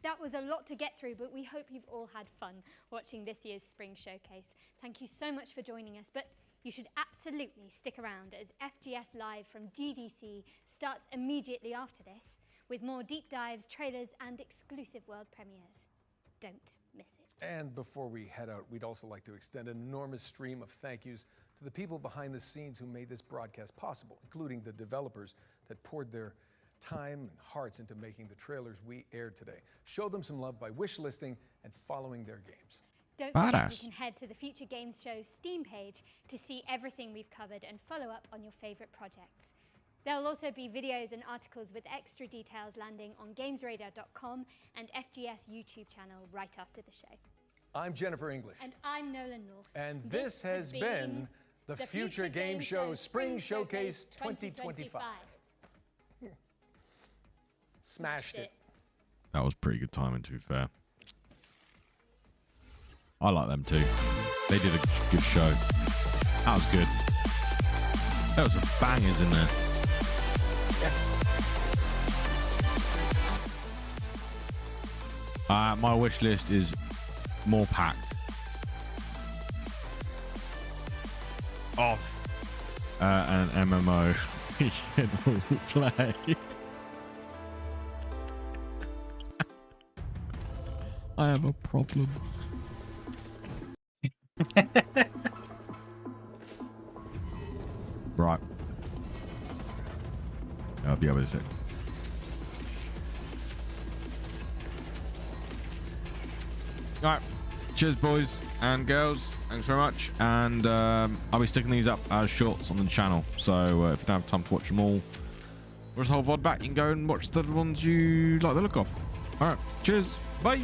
That was a lot to get through, but we hope you've all had fun watching this year's Spring Showcase. Thank you so much for joining us, but you should absolutely stick around as FGS Live from GDC starts immediately after this, with more deep dives, trailers, and exclusive world premieres. Don't miss it. And before we head out, we'd also like to extend an enormous stream of thank yous to to the people behind the scenes who made this broadcast possible, including the developers that poured their time and hearts into making the trailers we aired today. Show them some love by wish listing and following their games. Don't forget you can head to the Future Games Show Steam page to see everything we've covered and follow up on your favorite projects. There'll also be videos and articles with extra details landing on gamesradar.com and FGS YouTube channel right after the show. I'm Jennifer English. And I'm Nolan North. And this has been the Future Game Show Spring Showcase 2025. Smashed it. That was pretty good timing, to be fair. I like them too. They did a good show. That was good. There was some bangers in there. My wish list is more packed. Oh, an MMO we can all play. I have a problem. Right. I'll be able to say. All right. Cheers, boys and girls. Thanks very much. And I'll be sticking these up as shorts on the channel. So if you don't have time to watch them all, there's a whole VOD back. You can go and watch the ones you like the look of. All right. Cheers. Bye.